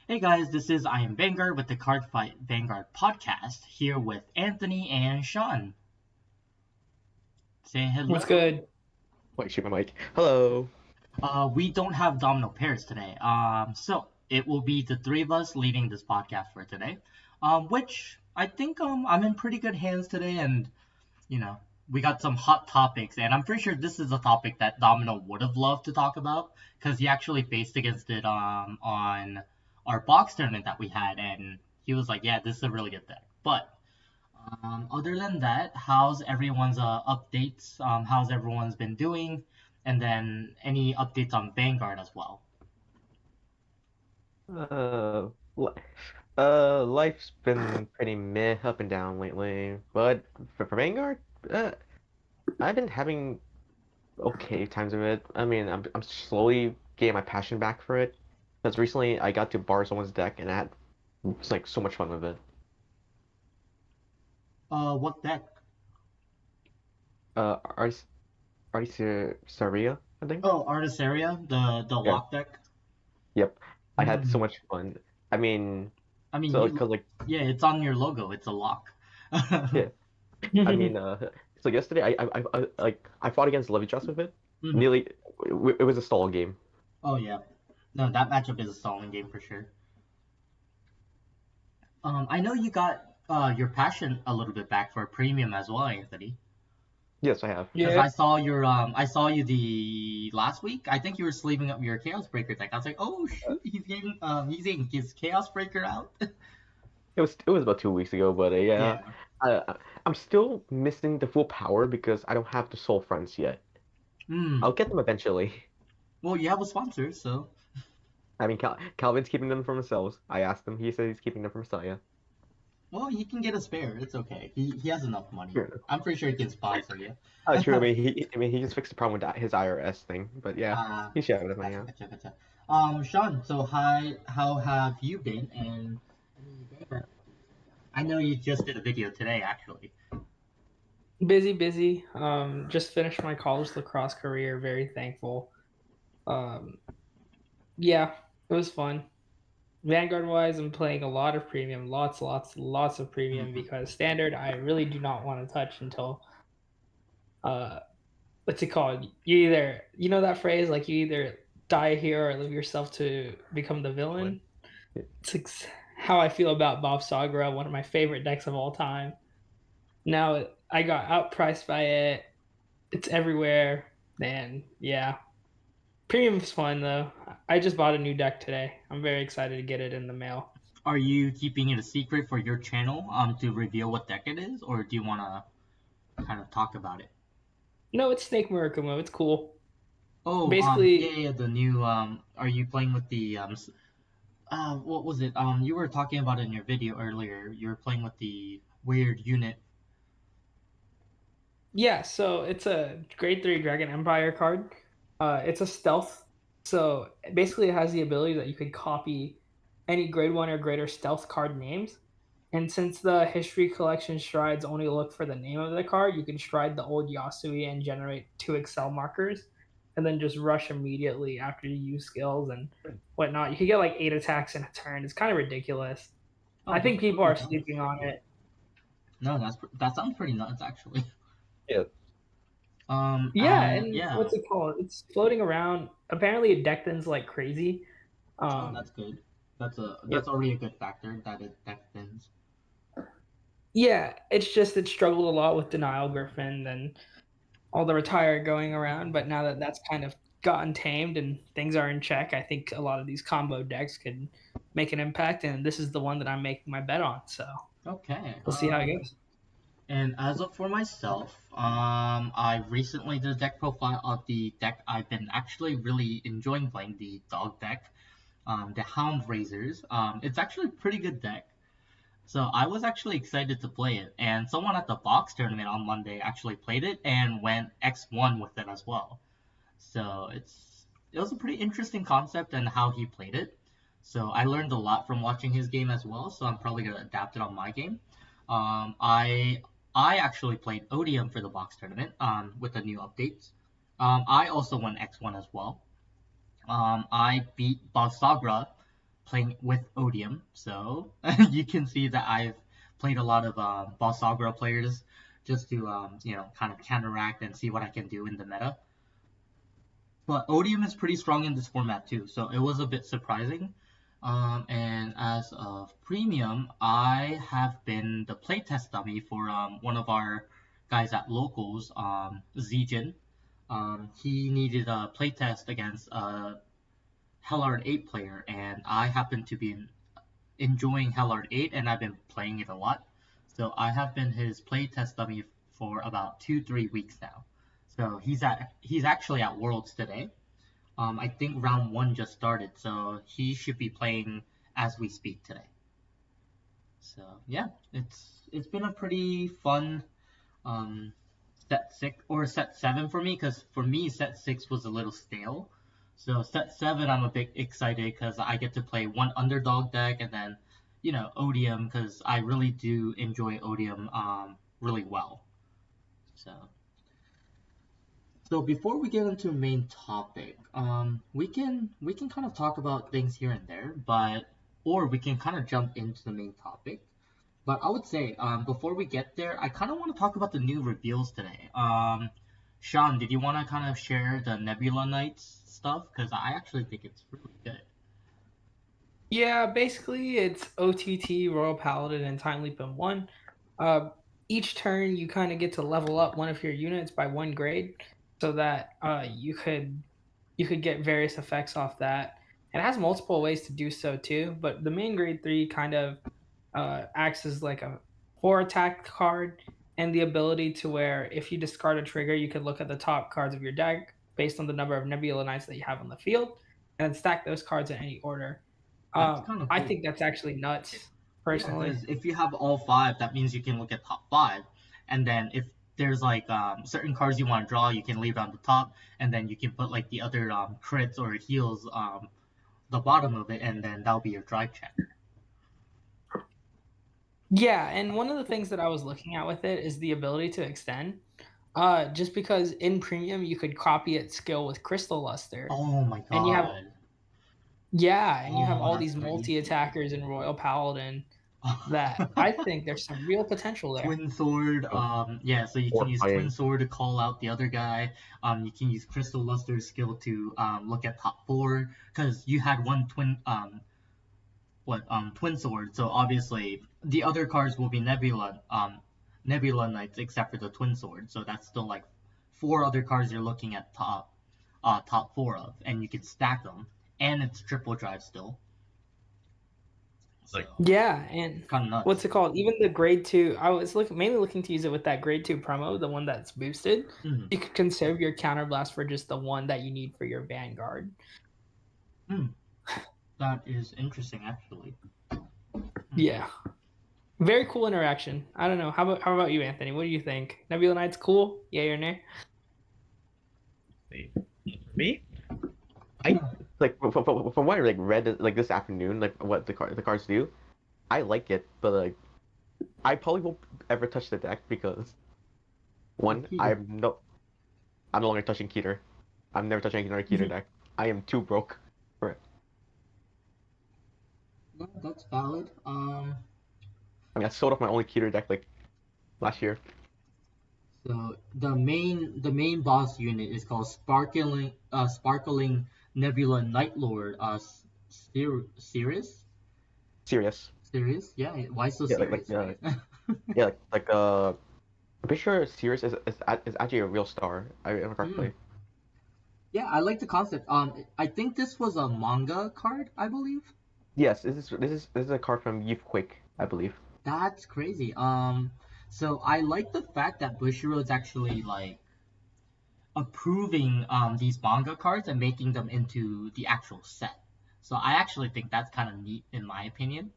Hey guys, this is Iamvanguard with the Cardfight Vanguard podcast, here with Anthony and Sean. Say What's hello. good? Wait, shoot my mic. Hello. We don't have domino pairs today, so it will be the three of us leading this podcast for today, which I think I'm in pretty good hands today, and you know we got some hot topics, and I'm pretty sure this is a topic that Domino would have loved to talk about because he actually faced against it on our box tournament that we had, and he was like, "Yeah, this is a really good deck." But other than that, how's everyone's updates? How's everyone's been doing? And then any updates on Vanguard as well. Uh, li- life's been pretty meh up and down lately, but for Vanguard, uh, I've been having okay times of it. I mean, I'm slowly getting my passion back for it, because recently I got to borrow someone's deck and I had it's like so much fun with it. What deck? Artis Artisaria, I think. Oh, Artisaria, the Yeah. lock deck. Yep. I had so Hmm. much fun. I mean, I mean, so because like yeah, it's on your logo. It's a lock. yeah. I mean, so yesterday I fought against Levichus with it. Mhm. Nearly, it was a stall game. Oh yeah, no, that matchup is a stalling game for sure. I know you got your passion a little bit back for premium as well, Anthony. Yes, I have. Because Yeah, I saw you the last week. I think you were sleeving up your Chaos Breaker deck. I was like, oh shoot, he's getting his Chaos Breaker out. It was about 2 weeks ago, but yeah, Yeah. I'm still missing the full power because I don't have the soul fronts yet. Hmm. I'll get them eventually. Well, you have a sponsor, so I mean, Calvin's keeping them for himself. I asked him. He said he's keeping them for Messiah. well, he can get a spare. It's okay. He has enough money. Sure. I'm pretty sure he can sponsor you. True. I mean, he just fixed the problem with his IRS thing. But yeah, Ah, he should have the money gotcha, out. gotcha, gotcha. Sean, so how have you been? And I know you just did a video today, actually. busy, busy. Just finished my college lacrosse career. Very thankful. Um, yeah, it was fun. Vanguard wise, I'm playing a lot of premium, lots of premium Mhm. because standard I really do not want to touch until uh, what's it called? You know that phrase like you either die a hero or live yourself to become the What? villain. How I feel about Bob Sagra, one of my favorite decks of all time. Now I got outpriced by it. It's everywhere, and yeah, premium's fun though. I just bought a new deck today. I'm very excited to get it in the mail. Are you keeping it a secret for your channel to reveal what deck it is, or do you want to kind of talk about it? No, it's Snake Murakumo. It's cool. Oh, yeah, Basically, yeah, the new are you playing with the what was it? You were talking about it in your video earlier. You were playing with the weird unit. yeah. So it's a Grade 3 Dragon Empire card. It's a stealth. So basically, it has the ability that you could copy any Grade 1 or greater stealth card names. And since the history collection strides only look for the name of the card, you can stride the old Yasui and generate 2 Excel markers, and then just rush immediately after you use skills and whatnot. You could get like 8 attacks in a turn. It's kind of ridiculous. Oh, I that's think people pretty are nuts. sleeping on it. No, that sounds pretty nuts actually. Yeah. Yeah, and Yeah. what's it called? It's floating around. Apparently, it deck thins like crazy. Oh, Um, that's good. yeah, That's already a good factor that it that thins. yeah. It's just it struggled a lot with Denial Griffin and all the retired going around, but now that that's kind of gotten tamed and things are in check, I think a lot of these combo decks could make an impact, and this is the one that I'm making my bet on. So Okay. we'll see how it goes. And as of for myself, I recently did a deck profile of the deck I've been actually really enjoying playing, the dog deck, the Hound Raisers. It's actually a pretty good deck. So I was actually excited to play it, and someone at the box tournament on Monday actually played it and went X1 with it as well. So it was a pretty interesting concept and how he played it. So I learned a lot from watching his game as well. So I'm probably gonna adapt it on my game. Um, I I actually played Odium for the box tournament with the new updates. I also won X1 as well. I beat Basagra playing with Odium, so you can see that I've played a lot of Boss Aggro players just to kind of counteract and see what I can do in the meta. But Odium is pretty strong in this format too, so it was a bit surprising. And as of Premium, I have been the playtest dummy for one of our guys at Locals, Zijin. He needed a playtest against a Hellard 8 player, and I happen to be enjoying Hellard 8, and I've been playing it a lot. So I have been his playtest dummy for about 2-3 weeks now. So he's actually at Worlds today. I think round 1 just started, so he should be playing as we speak today. So yeah, it's been a pretty fun set 6 or set 7 for me, because for me set 6 was a little stale. So set 7 I'm a bit excited because I get to play one underdog deck, and then Odium, because I really do enjoy Odium really well. So before we get into the main topic, we can kind of talk about things here and there, or we can kind of jump into the main topic. But I would say, before we get there, I kind of want to talk about the new reveals today. Sean, did you want to kind of share the Nebula Knights stuff? Because I actually think it's really good. Yeah, basically it's OTT, Royal Paladin, and Time Leap in 1. Each turn you kind of get to level up one of your units by 1 grade, so that you could get various effects off that. It has multiple ways to do so too, but the main grade 3 kind of acts as like a 4 attack card, and the ability to where if you discard a trigger, you can look at the top cards of your deck based on the number of Nebula Knights that you have on the field, and then stack those cards in any order. That's kind of I cool. think that's actually nuts, Yeah, personally. because if you have all 5, that means you can look at top 5, and then if there's like certain cards you want to draw, you can leave it on the top, and then you can put like the other crits or heals the bottom of it, and then that'll be your drive check. Yeah, and one of the things that I was looking at with it is the ability to extend. Just because in premium you could copy its skill with Crystal Luster, Oh my and you have god. all That's these multi crazy. attackers in Royal Paladin that I think there's some real potential there. Twin Sword, Oh, yeah, so you can use Twin horrifying. Sword to call out the other guy. You can use Crystal Luster's skill to look at top 4, because you had one Twin Sword, so obviously the other cards will be Nebula Knights except for the Twin Sword, so that's still like 4 other cards you're looking at top 4 of, and you can stack them, and it's triple drive still. So Yeah, and kind of nuts. what's it called? Even the grade 2, I was mainly looking to use it with that grade 2 promo, the one that's boosted. Mm. You could conserve your counterblast for just the one that you need for your Vanguard. That is interesting, actually. Yeah. Very cool interaction. I don't know. How about you, Anthony? What do you think? Nebula Knight's cool? Yay or nay? Me? I like from what I like read like this afternoon, like what the cards do. I like it, but like I probably won't ever touch the deck because one, Keter. I'm no longer touching Keter. I'm never touching another Keter deck. I am too broke for it. Yeah, that's valid. I mean, I sold off my only Keter deck like last year. So the main boss unit is called Sparkling Nebula Night Lord. Sirius. Serious? Yeah. Why so Yeah, serious, right? yeah, I'm pretty sure Sirius is actually a real star. I remember correctly. Yeah, I like the concept. I think this was a manga card, I believe. Yes, this is a card from Youthquake, I believe. That's crazy. So I like the fact that Bushiroad's actually like approving these manga cards and making them into the actual set. So I actually think that's kind of neat, in my opinion.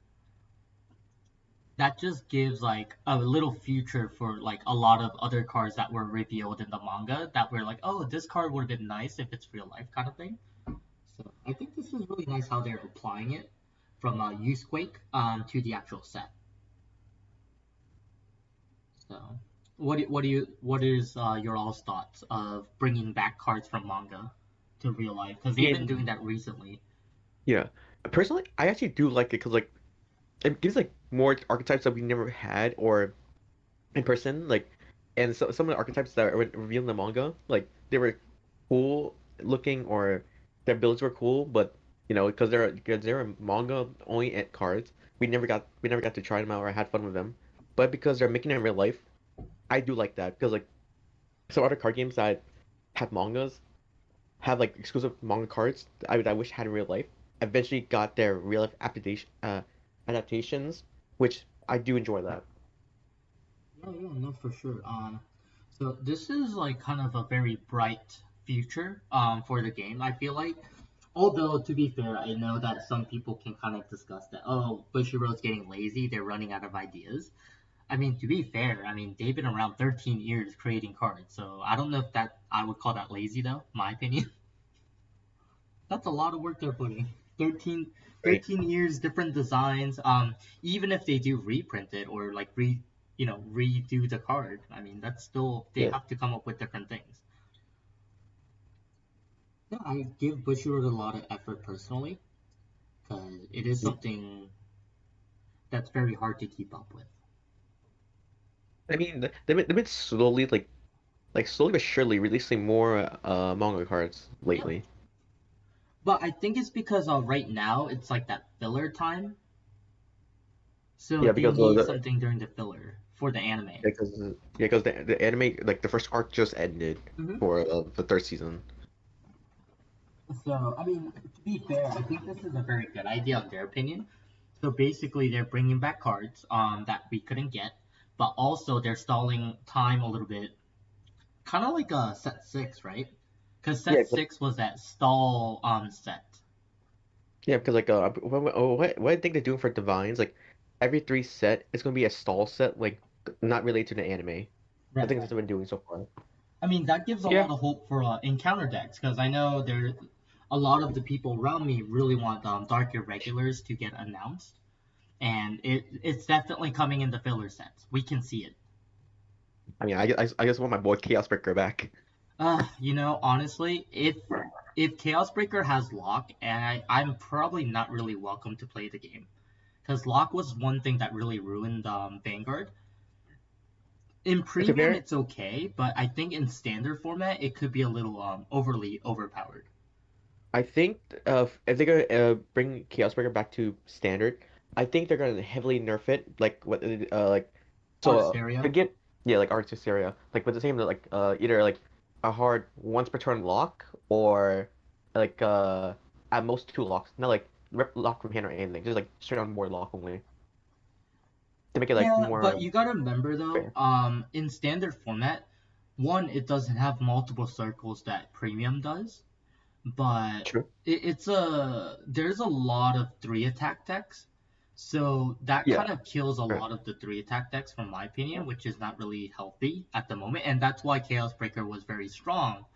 That just gives like a little future for like a lot of other cards that were revealed in the manga that were like, oh, this card would have been nice if it's real life kind of thing. So I think this is really nice how they're applying it from Youthquake to the actual set. So what is your all's thoughts of bringing back cards from manga to real life? Because they've been doing that recently. Yeah. Personally, I actually do like it because like it gives like more archetypes that we never had or in person. Like, and so some of the archetypes that were revealed in the manga, like they were cool looking or their builds were cool, but because they're manga only at cards, we never got to try them out or had fun with them. But because they're making it in real life, I do like that because like some other card games that have mangas have like exclusive manga cards that I wish had in real life. Eventually got their real life adaptations, which I do enjoy that. Yeah, yeah, no, for sure. So this is like kind of a very bright future for the game. I feel like, although to be fair, I know that some people can kind of discuss that. Oh, Bushiroad's getting lazy. They're running out of ideas. I mean, to be fair, I mean they've been around 13 years creating cards, so I don't know if that I would call that lazy though. My opinion. That's a lot of work they're putting. 13, Right. 13 years, different designs. Even if they do reprint it or like redo the card, I mean that's still they Yeah. have to come up with different things. Yeah, I give Bushiroad a lot of effort personally because it is something that's very hard to keep up with. I mean, they've been slowly like slowly but surely releasing more manga cards Yeah, lately. but I think it's because right now it's like that filler time, so Yeah, they because need something during the filler for the anime. the anime like the first arc just ended Hmm. for the third season. So, I mean, to be fair, I think this is a very good idea in their opinion. So basically, they're bringing back cards that we couldn't get, but also they're stalling time a little bit, kind of like a set six, right? Because Yeah, set six was that stall set. yeah, because like what I think they're doing for Divines, like every three set is gonna be a stall set, like not related to the anime. I Right, think that's right. what they've been doing so far. I mean, that gives a Yeah. lot of hope for encounter decks because I know there a lot of the people around me really want dark irregulars to get announced, and it's definitely coming in the filler sets. We can see it. I mean, I just want my boy Chaos Breaker back. Honestly, if Chaos Breaker has lock, and I'm probably not really welcome to play the game because lock was one thing that really ruined Vanguard. In To be premium, fair, it's okay, but I think in standard format, it could be a little overly overpowered. I think if they're gonna bring Chaos Breaker back to standard, I think they're gonna heavily nerf it, like what like so to Artisteria, get yeah like Artisteria, like with the same like either like a hard once per turn lock or like at most two locks, not like rip lock from hand or anything, just like straight on board lock only to make it like yeah, but more you gotta remember though, fair. in standard format, one, it doesn't have multiple circles that premium does. But True. it's a there's a lot of three attack decks, so that Yeah. kind of kills a Right. lot of the three attack decks from my opinion, which is not really healthy at the moment, and that's why Chaos Breaker was very strong,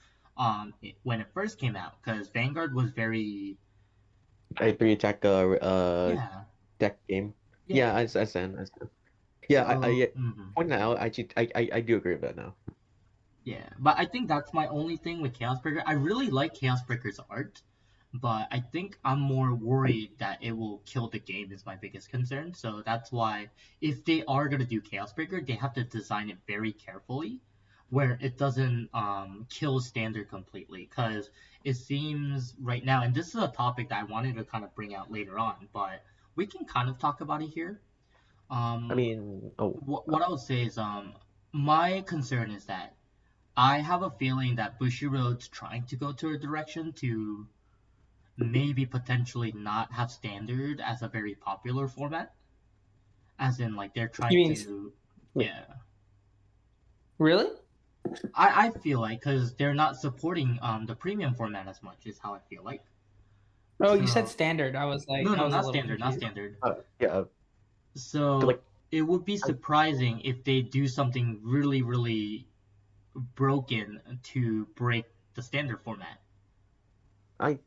when it first came out, because Vanguard was very A three attack yeah deck game. yeah. Yeah, I understand. I understand. Yeah, So pointing that out, I do agree with that now. yeah, but I think that's my only thing with Chaos Breaker. I really like Chaos Breaker's art, but I think I'm more worried that it will kill the game is my biggest concern. So that's why if they are gonna do Chaos Breaker, they have to design it very carefully, where it doesn't kill standard completely. Because it seems right now, and this is a topic that I wanted to kind of bring out later on, but we can kind of talk about it here. I Um, mean, oh, what I would say is my concern is that I have a feeling that Bushiroad's trying to go to a direction to maybe potentially not have standard as a very popular format. As in, like, they're You trying mean to. wait, Yeah. really? I feel like, because they're not supporting the premium format as much, is how I feel like. Oh, you said So, standard. no, I no, was a not little standard, not confused. standard. yeah, So, like it would be I, surprising if they do something really, really broken to break the standard format. I,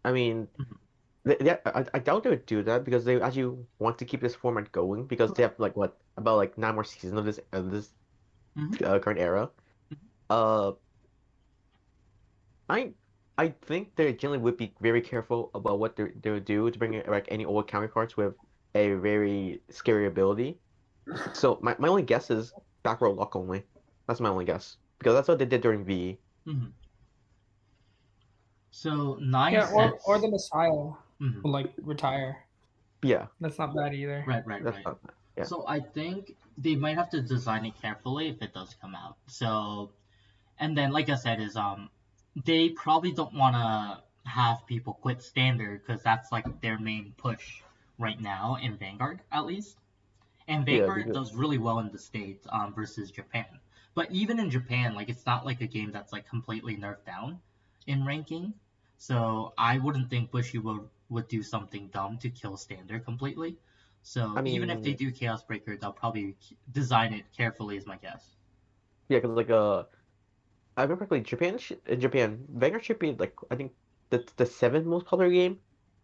I mean, Mhm. I doubt they would do that because they actually want to keep this format going because they Correct. have like what about like nine more seasons of this Hmm. current era. Uh, I I think they generally would be very careful about what they would do to bring in like any old counterparts with a very scary ability. So my only guess is back row luck only. That's my only guess because that's what they did during VE. Mhm. So nine Yeah, or sets. the Messiah Mhm. will like retire. Yeah, That's not bad either. that's Right. not yeah. So I think they might have to design it carefully if it does come out. So, and then like I said, is they probably don't want to have people quit standard because that's like their main push right now in Vanguard at least. And Yeah, Vanguard because does really well in the States versus Japan. But even in Japan, like it's not like a game that's like completely nerfed down in ranking. So I wouldn't think Bushy would do something dumb to kill standard completely. So I even if they mean, do Chaos Breaker, they'll probably design it carefully, is my guess. yeah, because like I remember correctly, in Japan, Vanguard should be like I think the seventh most popular game.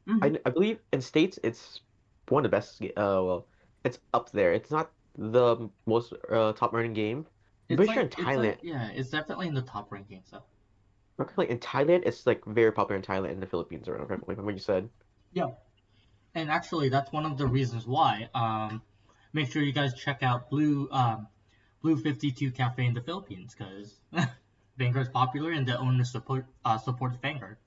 Hmm. I believe in States it's one of the best. Well, it's up there. It's not the most top earning game. I'm pretty sure in Thailand, Yeah, it's definitely in the top ranking. So like in Thailand, it's like very popular in Thailand and the Philippines, or like what you said. yeah, and actually that's one of the reasons why. Make sure you guys check out Blue 52 Cafe in the Philippines because Vanguard's popular and the owners support Vanguard.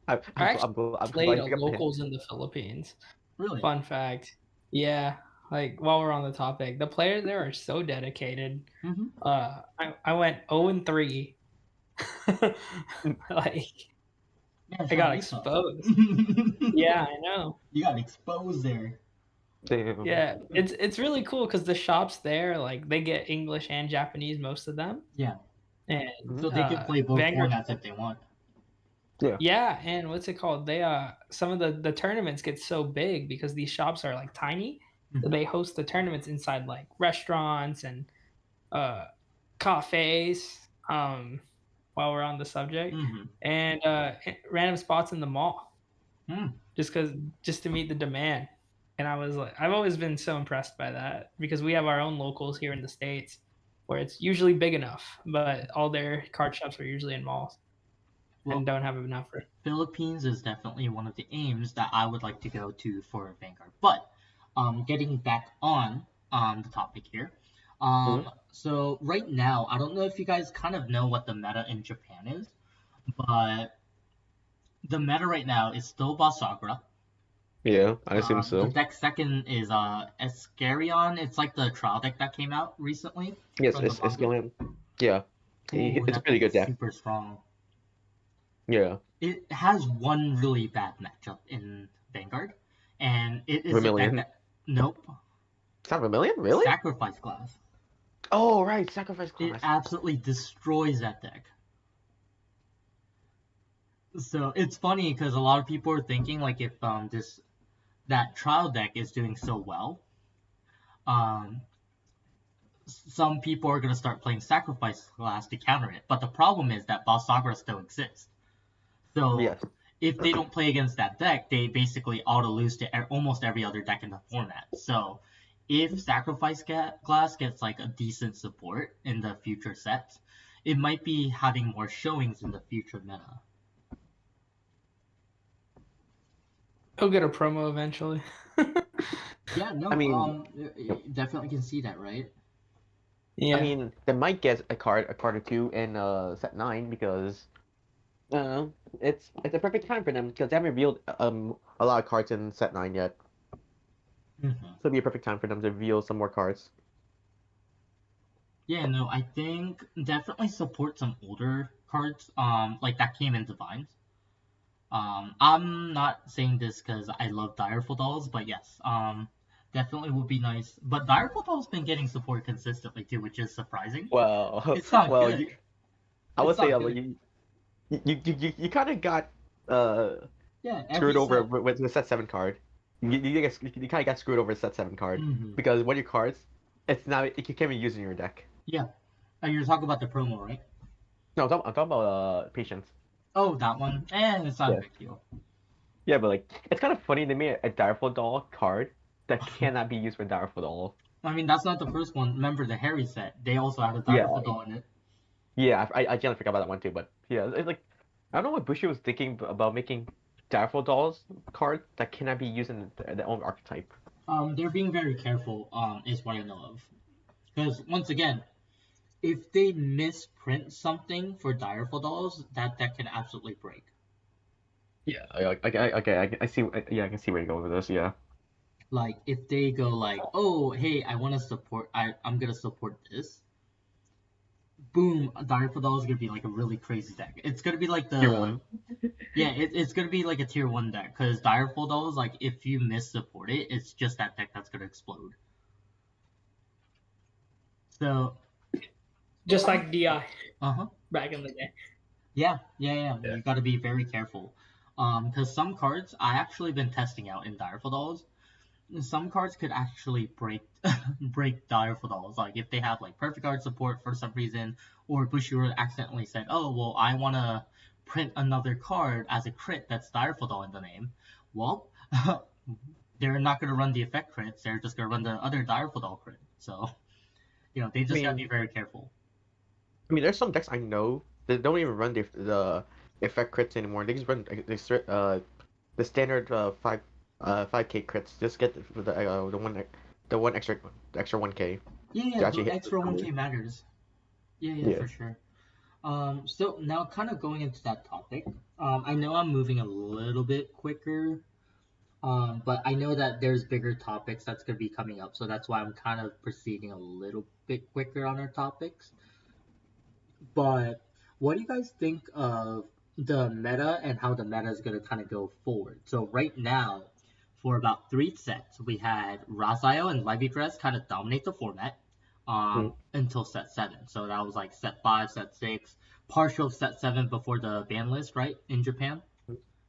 I actually I'm glad played you a picked up the hint. locals in the Philippines. Really? Fun fact. Yeah, like while we're on the topic, the players there are so dedicated. Mm-hmm. I went 0-3. Like Yeah, I got Shanisa. exposed. Yeah, I know. You got exposed there. Damn. Yeah, it's really cool because the shops there, like they get English and Japanese, most of them, Yeah, and Mhm. so they can play both Vanguard. formats if they want. Yeah. Yeah, and what's it called? They some of the tournaments get so big because these shops are like tiny that Mhm. they host the tournaments inside like restaurants and uh cafes. While we're on the subject, Mm-hmm. and random spots in the mall, Mm. just because just to meet the demand. And I was like, I've always been so impressed by that because we have our own locals here in the States where it's usually big enough, but all their card shops are usually in malls and Well, don't have enough for. Philippines is definitely one of the aims that I would like to go to for Vanguard. But getting back on the topic here. Mhm. So right now, I don't know if you guys kind of know what the meta in Japan is, but the meta right now is still Basagra. Yeah, I assume The so. deck second is Escarion. It's like the trial deck that came out recently Yes, from the it's manga. going. Yeah, Ooh, it's a that pretty deck good is deck. super strong. Yeah, It has one really bad matchup in Vanguard, and it is a deck Vermilion. that nope, It's not Vermilion, really? Sacrifice Glass. Oh, right, Sacrifice It Class. absolutely destroys that deck. So it's funny because a lot of people are thinking like if this that trial deck is doing so well, um some people are gonna start playing Sacrifice Glass to counter it. But the problem is that Balsagra still exists. So Yes. if they don't play against that deck, they basically auto lose to almost every other deck in the format. So if Sacrifice Glass gets like a decent support in the future sets, it might be having more showings in the future meta. He'll get a promo eventually. Yeah, I no, mean, you definitely can see that, right? I Yeah. mean, they might get a card or two in set 9 because uh, it's a perfect time for them because they haven't revealed a lot of cards in set 9 yet. Mm-hmm. So it'll be a perfect time for them to reveal some more cards. Yeah, no, I think definitely support some older cards, like that came in Divines. I'm not saying this because I love Direful Dolls, but yes, definitely would be nice. But Direful Doll's been getting support consistently too, which is surprising. Well, It's not well, good. I It's would say not good. you kind of got uh Yeah, every screwed over set. with the set 7 card. You kind of got screwed over the set 7 card Mm-hmm. because one of your cards, you can't be used in your deck. Yeah. You're talking about the promo, right? No, I'm talking about patience. Oh, that one. It's not a Yeah. big deal. Yeah, but like it's kind of funny they made a Direful Doll card that cannot be used with Direful Doll. I mean, that's not the first one. Remember the Harry set? They also had a Yeah, Direful Doll in it. yeah, I generally forgot about that one too, but yeah, it's like I don't know what Bushy was thinking about making Daffodil Dolls cards that cannot be used in their own archetype. They're being very careful. Is what I know of. Because once again, if they misprint something for Direful Dolls, that can absolutely break. Yeah, I see. Yeah, I can see where you're going with this. Yeah. Like if they go like, oh hey, I want to support. I'm gonna support this. Boom, Direful Dolls is gonna be like a really crazy deck. It's gonna be like Tier the one. yeah, it's gonna be like a tier one deck because Direful Dolls, like if you miss support it, it's just that deck that's gonna explode. So Just like DI uh-huh. back in the day. Yeah. Yeah. You got to be very careful. Because some cards I actually been testing out in Direful Dolls. Some cards could actually break break Direful Dolls. Like if they have like perfect card support for some reason, or Bushiroad accidentally said, "Oh well, I want to print another card as a crit that's Direful Doll in the name." Well, they're not gonna run the effect crits. They're just gonna run the other Direful Doll crit. So they I just gotta be mean, very careful. there's some decks I know that don't even run the effect crits anymore. They just run the standard 5K crits. Just get the one extra 1K to Yeah, the actually hit the extra 1K numbers. matters. Yeah, Yeah. for sure. So now kind of going into that topic, I know I'm moving a little bit quicker, but I know that there's bigger topics that's going to be coming up, so that's why I'm kind of proceeding a little bit quicker on our topics. But what do you guys think of the meta and how the meta is going to kind of go forward? So right now, for about 3 sets, we had Raziel and Levi kind of dominate the format Mm. until set 7. So that was like set 5, set 6, partial of set 7 before the ban list, right, in Japan.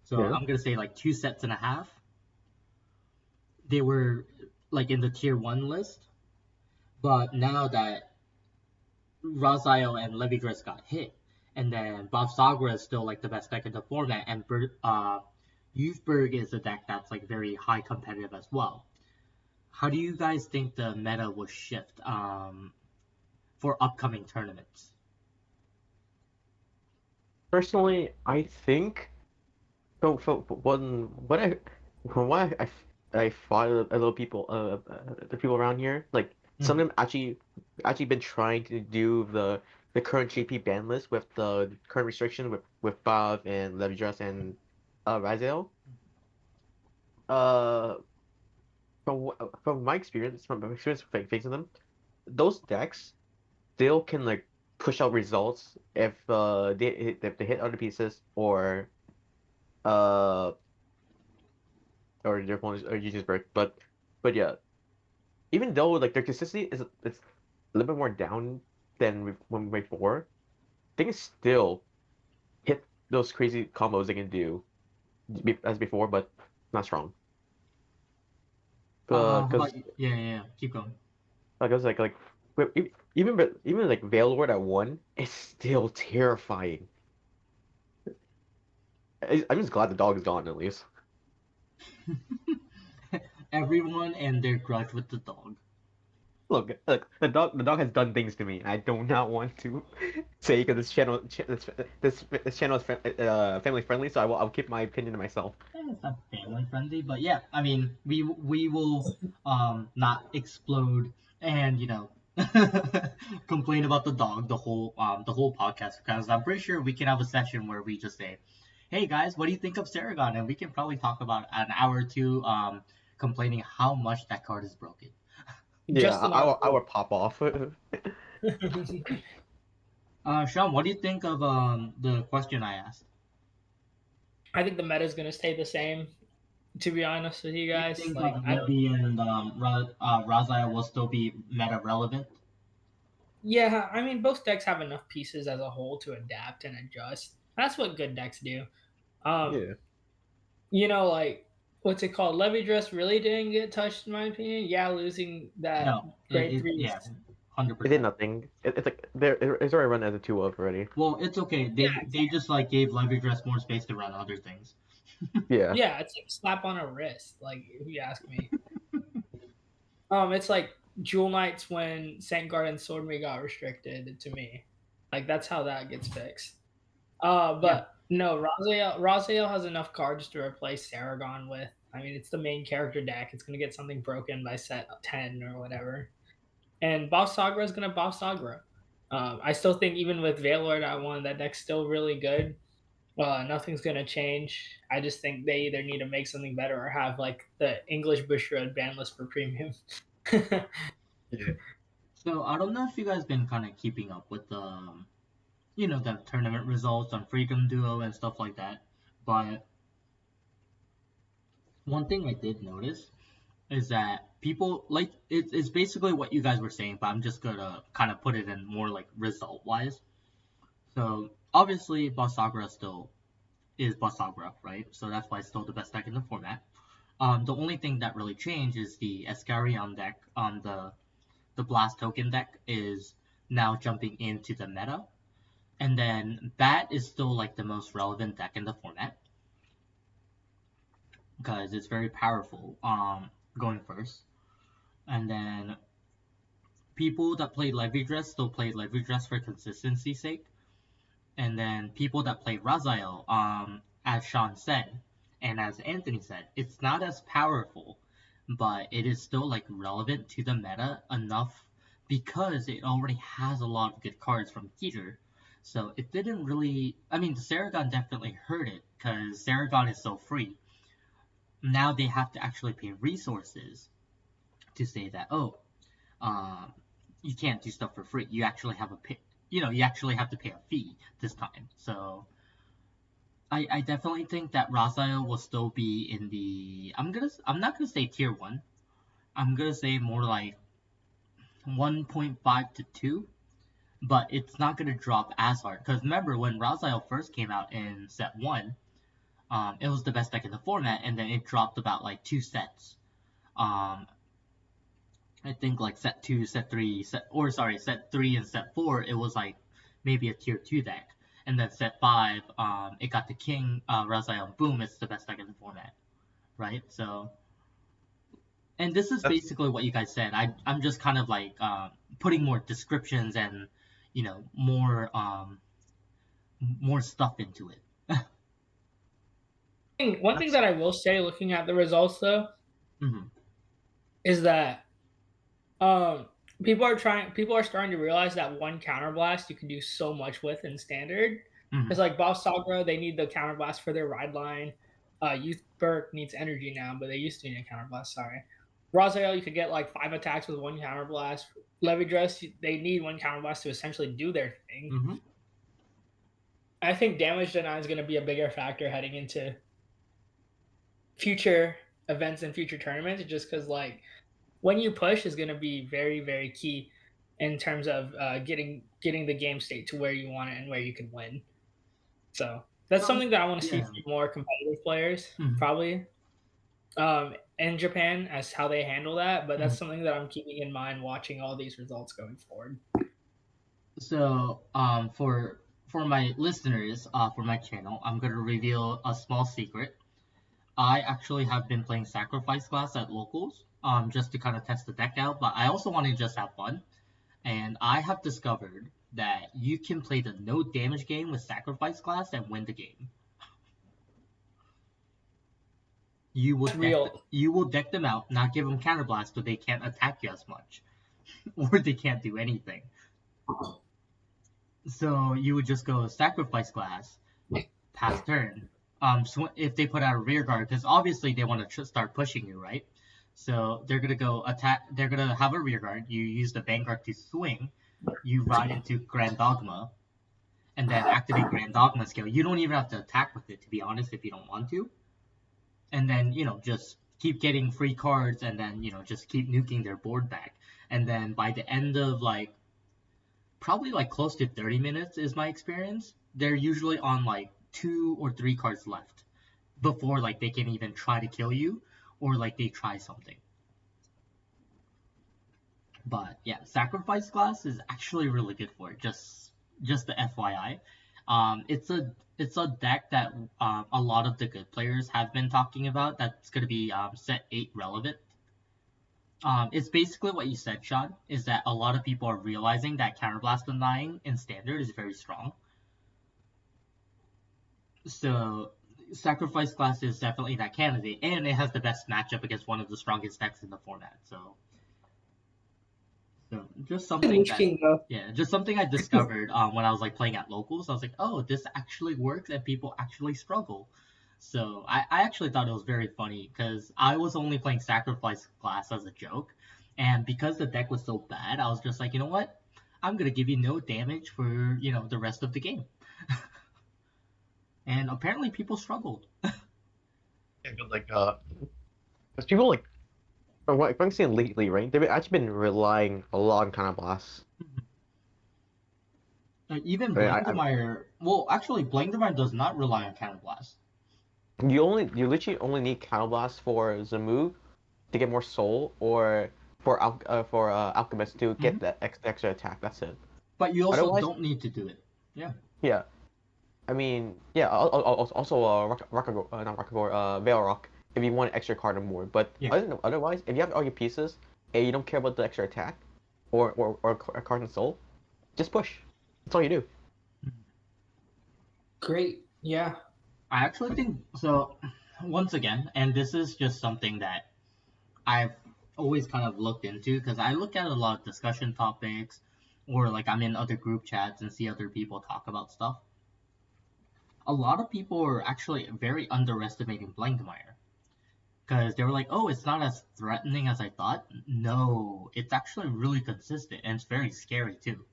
So Yeah. I'm going to say like 2.5 sets. They were like in the tier 1 list. But now that Raziel and Levi got hit, and then Bavs is still like the best deck in the format, and Youthberg is a deck that's like very high competitive as well. How do you guys think the meta will shift for upcoming tournaments? Personally, I think so when what I from what I follow a little people the people around here like some Mm-hmm. of them actually been trying to do the current GP ban list with the current restriction with Bob and Levi and Raziel. Uh, from my experience, from my experience facing them, those decks still can like push out results if they hit other pieces uh or their opponents or uses break. But yeah, even though like their consistency is it's a little bit more down than when before, they can still hit those crazy combos they can do as before, but not strong. How about Because you? Yeah. Keep going. like I was like even like Veil Lord at 1 is still terrifying. I'm just glad the dog is gone at least. Everyone and their grudge with the dog. Look, the dog has done things to me. And I do not want to say because this channel is family friendly, so I'll keep my opinion to myself. It's not family friendly, but yeah, I mean, we will not explode and complain about the dog the whole podcast because I'm pretty sure we can have a session where we just say, "Hey guys, what do you think of Saragon?" and we can probably talk about an hour or two complaining how much that card is broken. Yeah, Just about I would pop off. Sean, what do you think of the question I asked? I think the meta is going to stay the same. To be honest with you Do you guys, think like I don't. Levi and Razaya will still be meta relevant? Yeah, I mean both decks have enough pieces as a whole to adapt and adjust. That's what good decks do. Um, Yeah. like what's it called? Levy Dress really didn't get touched in my opinion. Yeah, losing that No, grade three yeah, was It did 100%. nothing. It's like it's already run as a 2 of already. Well, it's okay. yeah, They just like gave Levy Dress more space to run other things. Yeah. yeah, it's like a slap on a wrist, like if you ask me. It's like Jewel Knights when Vanguard and Swordme got restricted to me. Like that's how that gets fixed. Yeah. But No, Raziel has enough cards to replace Saragon with. I mean, it's the main character deck. It's gonna get something broken by set 10 or whatever. And Boss Sagra is gonna Boss Sagra. I still think even with Valor at one, that deck's still really good. Nothing's gonna change. I just think they either need to make something better or have like the English Bushrod ban list for premium. Yeah. So I don't know if you guys been kind of keeping up with the tournament results on Freedom Duo and stuff like that, but one thing I did notice is that people like it's basically what you guys were saying, but I'm just gonna kind of put it in more like result wise. So obviously, Basagra still is Basagra, right? So that's why it's still the best deck in the format. The only thing that really changed is the Escarion deck on the Blast token deck is now jumping into the meta, and then Bat is still like the most relevant deck in the format because it's very powerful. Going first, and then people that played Levy Dress still played Levy Dress for consistency's sake. And then people that played Raziel, as Sean said, and as Anthony said, it's not as powerful, but it is still like relevant to the meta enough because it already has a lot of good cards from Keter. So it didn't really. I mean, the Saragon definitely hurt it because Saragon is so free. Now they have to actually pay resources to say that, oh, um, you can't do stuff for free. You actually have a pay, you actually have to pay a fee this time. So I definitely think that Raziel will still be in the I'm not gonna say tier 1. I'm gonna say more like 1.5 to 2, but it's not gonna drop as hard. Because remember when Raziel first came out in set 1, it was the best deck in the format, and then it dropped about like 2 sets. I think like set 2, set 3, set 3 and set 4, it was like maybe a tier 2 deck. And then set 5, it got the King, Raziel, boom, it's the best deck in the format, right? So, and this is That's basically what you guys said. I'm just kind of like putting more descriptions and, more stuff into it. One thing that's that I will say, looking at the results though, hmm is that um, people are starting to realize that one counterblast you can do so much with in standard. hmm It's like Boss Sagra, they need the counterblast for their ride line. Youth Burke needs energy now, but they used to need a counterblast. Sorry, Raziel, you could get like 5 attacks with one counterblast. Levy Dress, they need one counterblast to essentially do their thing. hmm I think damage deny is going to be a bigger factor heading into future events and future tournaments, just because like when you push is going to be very very key in terms of getting the game state to where you want it and where you can win. So that's So something that I want to see yeah. from more competitive players, hmm probably in Japan, as how they handle that. But hmm that's something that I'm keeping in mind watching all these results going forward. So for my listeners, for my channel, I'm gonna reveal a small secret. I actually have been playing Sacrifice Class at locals, just to kind of test the deck out, but I also want to just have fun. And I have discovered that you can play the no damage game with Sacrifice Class and win the game. It's real. You will deck them out, not give them counterblast, so they can't attack you as much, or they can't do anything. So you would just go Sacrifice Class, pass turn. So if they put out a rear guard, because obviously they want to start pushing you, right? So they're gonna go attack. They're gonna have a rear guard. You use the Vanguard to swing. You ride into Grand Dogma, and then activate Grand Dogma skill. You don't even have to attack with it, to be honest, if you don't want to. And then just keep getting free cards, and then just keep nuking their board back. And then by the end of like probably like close to 30 minutes is my experience. They're usually on like 2 or 3 cards left before like they can even try to kill you or like they try something. But yeah, Sacrifice Class is actually really good for it. Just the FYI. It's a deck that a lot of the good players have been talking about. That's gonna be set 8 relevant. It's basically what you said, Sean, is that a lot of people are realizing that Counterblast denying in standard is very strong. So Sacrifice class is definitely that candidate, and it has the best matchup against one of the strongest decks in the format. So just something Lich that, King though. yeah, just something I discovered when I was like playing at locals. I was like, oh, this actually works, and people actually struggle. So I actually thought it was very funny because I was only playing Sacrifice class as a joke, and because the deck was so bad, I was just like, you know what? I'm gonna give you no damage for the rest of the game. And apparently people struggled. Yeah, but like, because people like, from what I'm seeing lately, right? They've actually been relying a lot on Counter Blast. Even I Blangdemeyer, well, actually, Blangdemeyer does not rely on Counter Blast. you literally only need Counter Blast for Zamoog to get more soul, or for Alchemist to Hmm. get that extra attack. That's it. But you also Otherwise, don't need to do it. Yeah. yeah. I mean, yeah. Also, not Rockagore, Veil Rock. If you want an extra card or more, but Yeah. otherwise, if you have all your pieces and you don't care about the extra attack, or a card and soul, just push. That's all you do. Great. Yeah. I actually think so. Once again, and this is just something that I've always kind of looked into because I look at a lot of discussion topics, or like I'm in other group chats and see other people talk about stuff. A lot of people are actually very underestimating Blankmeyer because they were like, "Oh, it's not as threatening as I thought." No, it's actually really consistent and it's very scary too.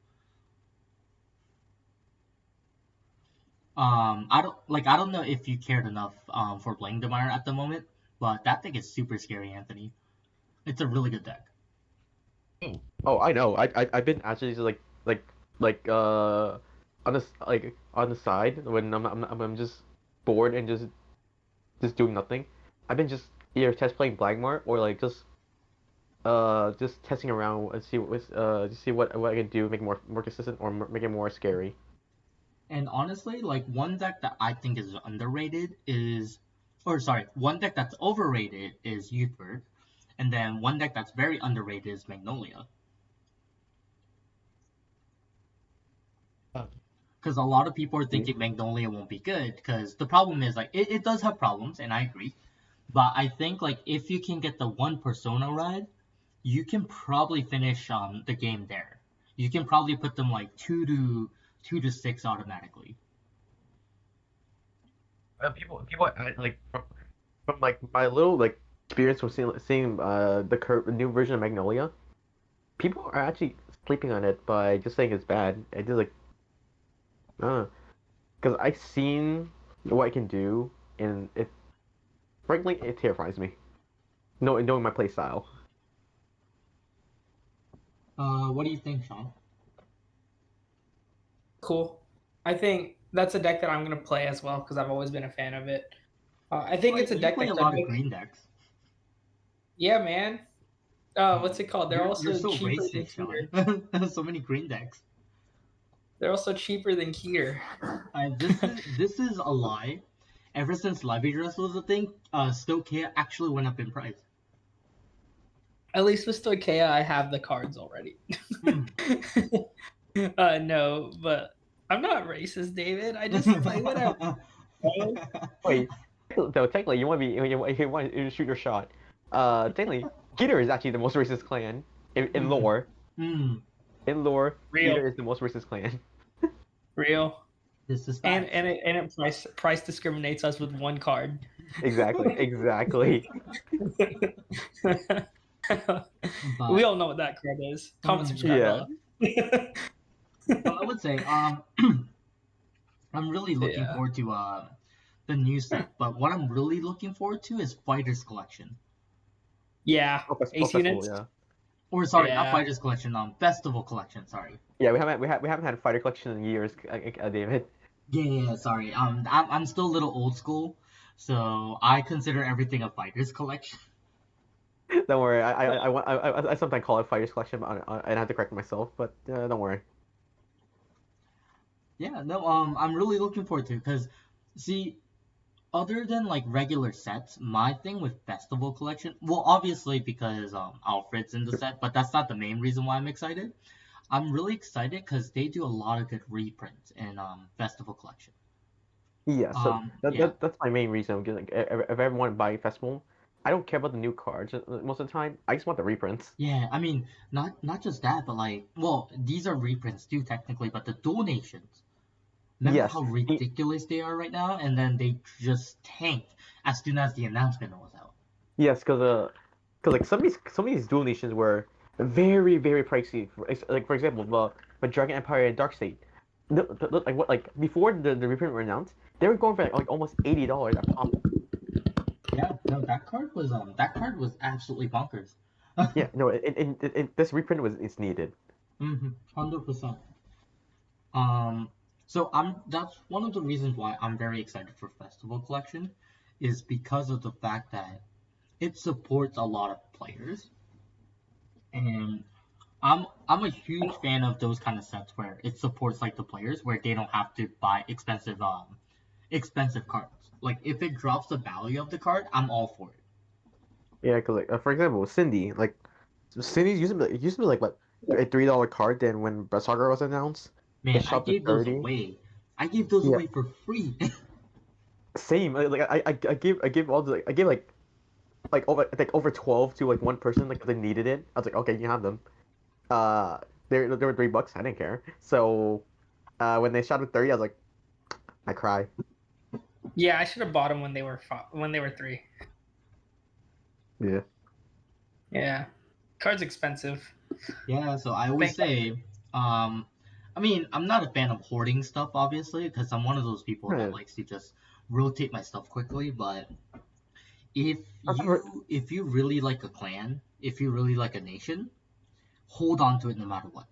I don't know if you cared enough for Blankmeyer at the moment, but that thing is super scary, Anthony. It's a really good deck. Oh, I know. I've been actually just like on on the side when I'm just bored and just doing nothing. I've been just either test playing Blackmar or like just testing around and see what I can do, make it more consistent or make it more scary. And honestly, like one deck that I think is underrated is, or sorry, one deck that's overrated is Youthberg, and then one deck that's very underrated is Magnolia. Uh, Because a lot of people are yeah. thinking Magnolia won't be good. Because the problem is like it does have problems, and I agree. But I think like if you can get the one persona right, you can probably finish the game there. You can probably put them like two to six automatically. People like from like my little like experience from seeing the new version of Magnolia. People are actually sleeping on it by just saying it's bad. It just like because I've seen what I can do, and it frankly it terrifies me. Knowing my play style. What do you think, Sean? Cool. I think that's a deck that I'm gonna play as well because I've always been a fan of it. I think it's a You deck play a that lot could of make. green decks. Yeah, man. What's it called? They're You're also so cheaper than racist, Sean. Keter. So many green decks. They're also cheaper than Keter. This is a lie. Ever since Library Dress was a thing, Stokia actually went up in price. At least with Stoicheia, I have the cards already. Hmm. No, but I'm not racist, David. I just play whatever. Bro. Wait, though technically you want to shoot your shot. Technically, Geeter is actually the most racist clan in Hmm. lore. Hmm. In lore, Real, Geeter is the most racist clan. real, This is and facts. and it and it price discriminates us with one card. Exactly, exactly. We But all know what that card is. Comment, hmm. subscribe, Yeah. Bella. So I would say I'm really looking Yeah. forward to the new set. But what I'm really looking forward to is Fighters Collection. Yeah. Oh, Ace festival, units. yeah. Or sorry, not Yeah. Fighters Collection. Festival Collection. Sorry. Yeah, we haven't had a fighter collection in years, David. Yeah, sorry. I'm still a little old school, so I consider everything a Fighters Collection. Don't worry, I sometimes call it fighters collection, but and I have to correct myself. But don't worry. Yeah, no, I'm really looking forward to it because, see, other than like regular sets, my thing with Festival Collection, well, obviously because Alfred's in the set, but that's not the main reason why I'm excited. I'm really excited because they do a lot of good reprints in Festival Collection. Yeah, so Yeah, that's my main reason. Because like, if I ever want to buy a festival, I don't care about the new cards most of the time. I just want the reprints. yeah. I mean, not just that, but like, well, these are reprints too, technically, but the donations. Remember how Yes, ridiculous they are right now, and then they just tanked as soon as the announcement was out. yes, cause like some of these dual nations were very pricey. Like for example, the Dragon Empire and Darkseid. Like what like before the reprint were announced, they were going for like almost $80 a pop. Yeah, no, that card was absolutely bonkers. Yeah, no, this reprint was it's needed. 100%. Um, so that's one of the reasons why I'm very excited for Festival Collection, is because of the fact that it supports a lot of players, and I'm a huge fan of those kind of sets where it supports like the players where they don't have to buy expensive cards. Like if it drops the value of the card, I'm all for it. Yeah, cause like for example, Cindy, like Cindy's used to be like what a $3 card. Then when Saga was announced, it Man, I shot to gave those 30. away. I gave those Yeah, away for free. same. I gave all the I gave like over 12 to like one person like 'cause they needed it. I was like, okay, you have them. Uh, they were $3. I didn't care. So when they shot to 30, I was like, I cry. Yeah, I should have bought them when they were 3. Yeah. Yeah, card's expensive. Yeah, so I always Think say, um, I mean, I'm not a fan of hoarding stuff, obviously, because I'm one of those people that Yeah. likes to just rotate my stuff quickly. But if you really like a clan, if you really like a nation, hold on to it no matter what.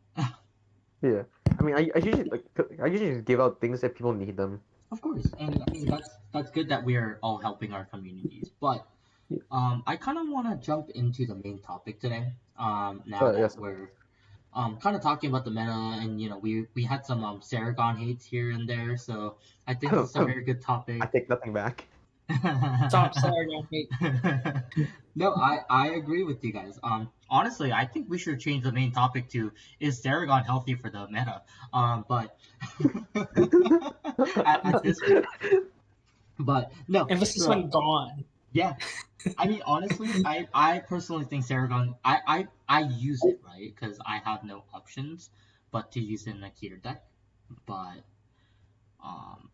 Yeah. I mean, I usually just give out things if people need them. Of course, and I mean that's good that we are all helping our communities. But Yeah. I kind of want to jump into the main topic today. Now that Yes. we're kind of talking about the meta, and we had some Saragon hates here and there, so I think this is a very good I topic. take nothing back. Stop Sargon hate. No, I agree with you guys. Honestly, I think we should change the main topic to is Saragon healthy for the meta? But at this point, but no, Emphasis so on gone. yeah, I mean, honestly, I personally think Saragon. I use it right because I have no options but to use it in a Keter deck. But um,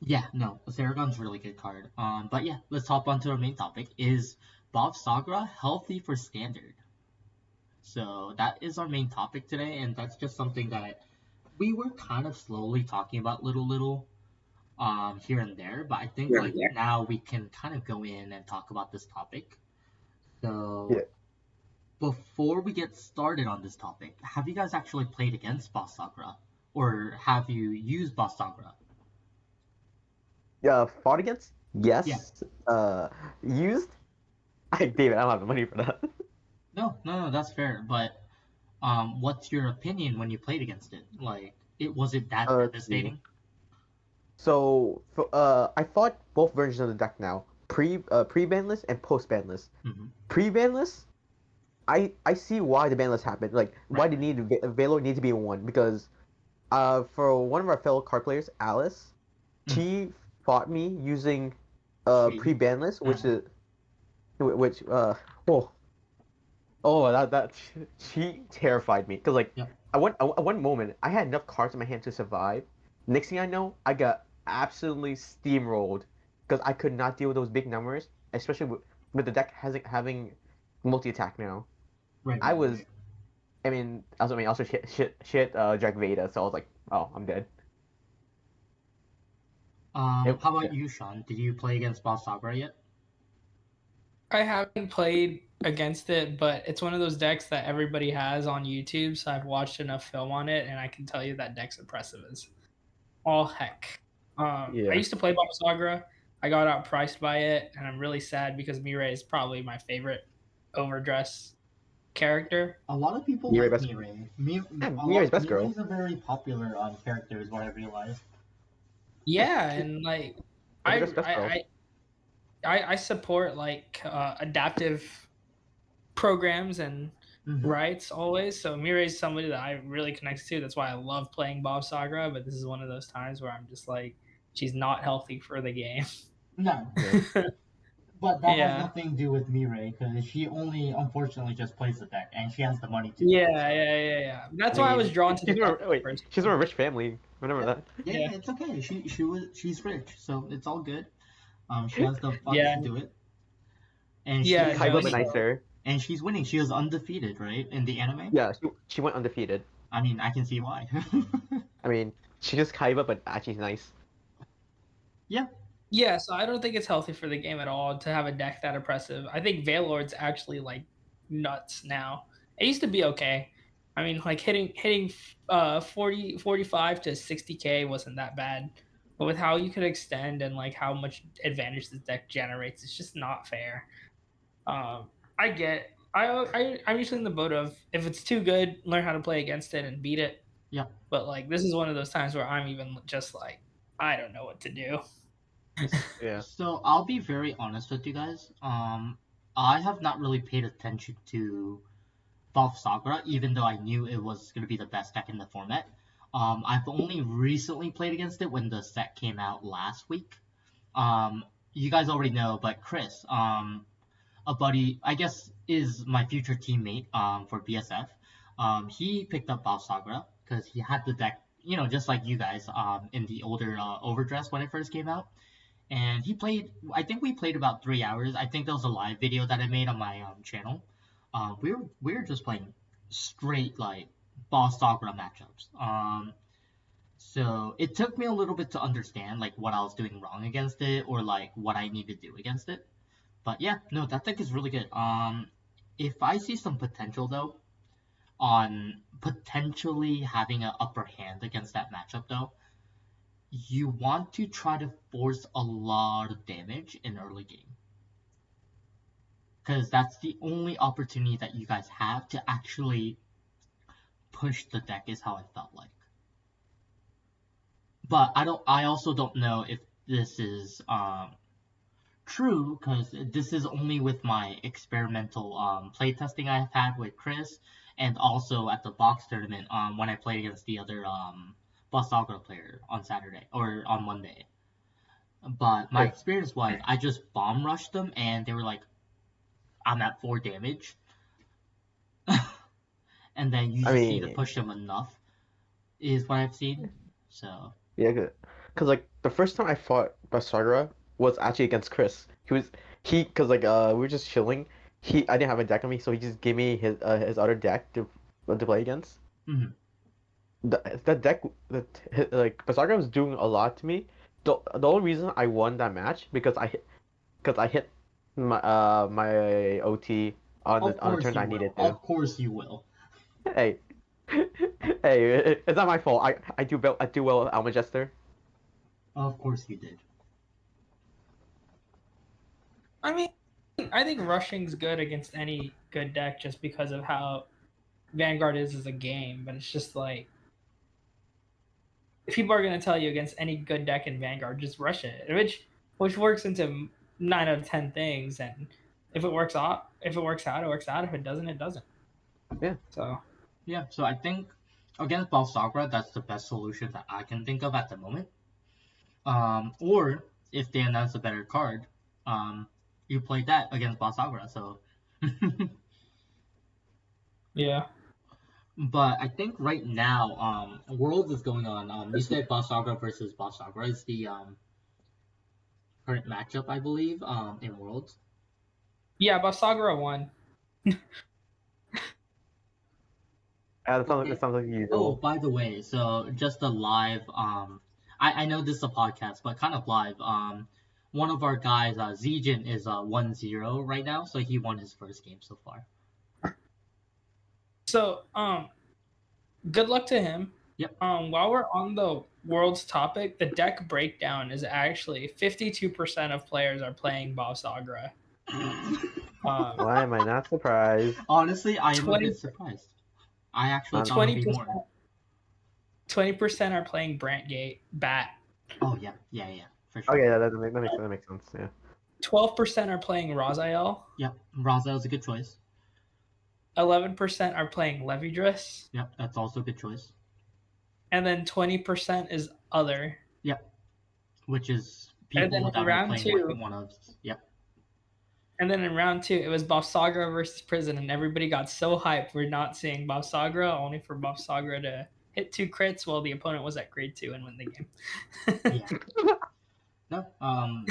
yeah, no, Saragon's a really good card. But yeah, let's hop onto our main topic. Is Bob Sagra healthy for standard? So that is our main topic today, and that's just something that we were kind of slowly talking about, little here and there. But I think like now we can kind of go in and talk about this topic. Yeah. So before we get started on this topic, have you guys actually played against Boss Sakura? Or have you used Boss Sakura? Fought against? Yeah. Yes. Used? David, I don't have the money for that. No, that's fair. But what's your opinion when you played against it? Like, was it that Let's see. devastating? I fought both versions of the deck now. Pre ban list and post ban list. Hmm. Pre ban list, I see why the ban list happened. Like why Right, they right. need Velo need to be a one because for one of our fellow card players, Alice, Mm. she fought me using She. pre ban list, which Uh-huh. is which oh that she terrified me because like Yep. at one moment I had enough cards in my hand to survive. Next thing I know, I got absolutely steamrolled because I could not deal with those big numbers, especially with the deck having multi attack now. Right, I right, was right. I mean also shit Jack Veda, so I was like, oh, I'm dead. How about Yeah. you, Sean? Did you play against Boss Sakura yet? I haven't played against it, but it's one of those decks that everybody has on YouTube. So I've watched enough film on it, and I can tell you that deck's impressive as all heck. I Yeah. used to play Bob Sagra. I got outpriced by it, and I'm really sad because Mirai is probably my favorite overdress character. A lot of people Mirai like best Mirai. Mirai's best girl. Mirai's a very popular character, is what I realized. Yeah, and like I Overdress best girl. I I support like adaptive programs and Hmm. rights always. So Mirai is somebody that I really connect to. That's why I love playing Bob Sagra. But this is one of those times where I'm just like, she's not healthy for the game. No, Yeah. but that has Yeah. nothing to do with me, Ray, because she only unfortunately just plays the deck, and she has the money to do it. Yeah. That's why I was Wait, drawn to the She's from deck wait, first. she's from a rich family. Remember yeah, that? yeah, Yeah. it's okay. She's rich, so it's all good. She has the funds to Yeah. do it, and Yeah, Kaiba no, but so nicer. and she's winning. She is undefeated, right, in the anime. Yeah, she went undefeated. I mean, I can see why. I mean, she's just Kaiba, but actually nice. Yeah, yeah, so I don't think it's healthy for the game at all to have a deck that oppressive. I think Veilord's actually like nuts now. It used to be okay. I mean, like hitting 45 to 60k wasn't that bad. But with how you could extend and like how much advantage this deck generates, it's just not fair. Um, I'm usually in the boat of if it's too good, learn how to play against it and beat it. yeah. But like this is one of those times where I'm even just like I don't know what to do. Yeah. So I'll be very honest with you guys. I have not really paid attention to Valve Sakura, even though I knew it was gonna be the best deck in the format. I've only recently played against it when the set came out last week. You guys already know, but Chris, a buddy, I guess, is my future teammate, for BSF. He picked up Valve Sakura because he had the deck, just like you guys, in the older Overdress when it first came out. And he played. I think we played about 3 hours. I think that was a live video that I made on my channel. We were just playing straight like boss Sakura matchups. So it took me a little bit to understand like what I was doing wrong against it or like what I need to do against it. But yeah, no, that deck is really good. If I see some potential though on potentially having an upper hand against that matchup though, you want to try to force a lot of damage in early game. Because that's the only opportunity that you guys have to actually push the deck is how I felt like. But I also don't know if this is true because this is only with my experimental playtesting I've had with Chris and also at the box tournament when I played against the other Boss Sakura player on Saturday or on Monday. But my Yeah. experience was I just bomb rushed them and they were like, I'm at 4 damage. And then you I just need to mean, push them enough, is what I've seen. So, yeah, cause like the first time I fought Basara was actually against Chris. Cause like we were just chilling. I didn't have a deck on me, so he just gave me his other deck to play against. mhm. The deck like Basara was doing a lot to me. The only reason I won that match because I hit my OT Of on the course turn you I will. needed to. Of course you will. Hey, hey, it's not my fault. I do well with Alma Jester. Of course you did. I mean, I think rushing's good against any good deck just because of how Vanguard is as a game. But it's just like if people are going to tell you against any good deck in Vanguard, just rush it, which works into 9 out of 10 things. And if it works out, it works out. If it doesn't, it doesn't. Yeah. So Yeah, so I think against Balsagra, that's the best solution that I can think of at the moment. Or if they announce a better card, you play that against Balsagra. So, yeah. but I think right now, Worlds is going on. You said Balsagra versus Balsagra is the current matchup, I believe, in Worlds. Yeah, but Sagura won. Okay. That sounds like Oh, usual. by the way, so just a live, I know this is a podcast, but kind of live. One of our guys, Zijin, is 1-0 right now, so he won his first game so far. So good luck to him. Yep. While we're on the world's topic, the deck breakdown is actually 52% of players are playing Bob Sagra. Why am I not surprised? Honestly, I am a 20, bit surprised. I actually Um, thought it would be more. 20% are playing Brantgate Bat. Oh yeah, for sure. Okay, yeah, that makes sense. Yeah. 12% are playing Raziel. Yep, Raza is a good choice. 11% are playing Levidrus. Yep, that's also a good choice. And then 20% is other. Yep. which is And then people in that are round playing like two, one of. Yep. it was Bavsagra versus Prison, and everybody got so hyped for not seeing Bavsagra, only for Bavsagra to hit 2 crits while the opponent was at grade 2 and win the game. Yeah. No.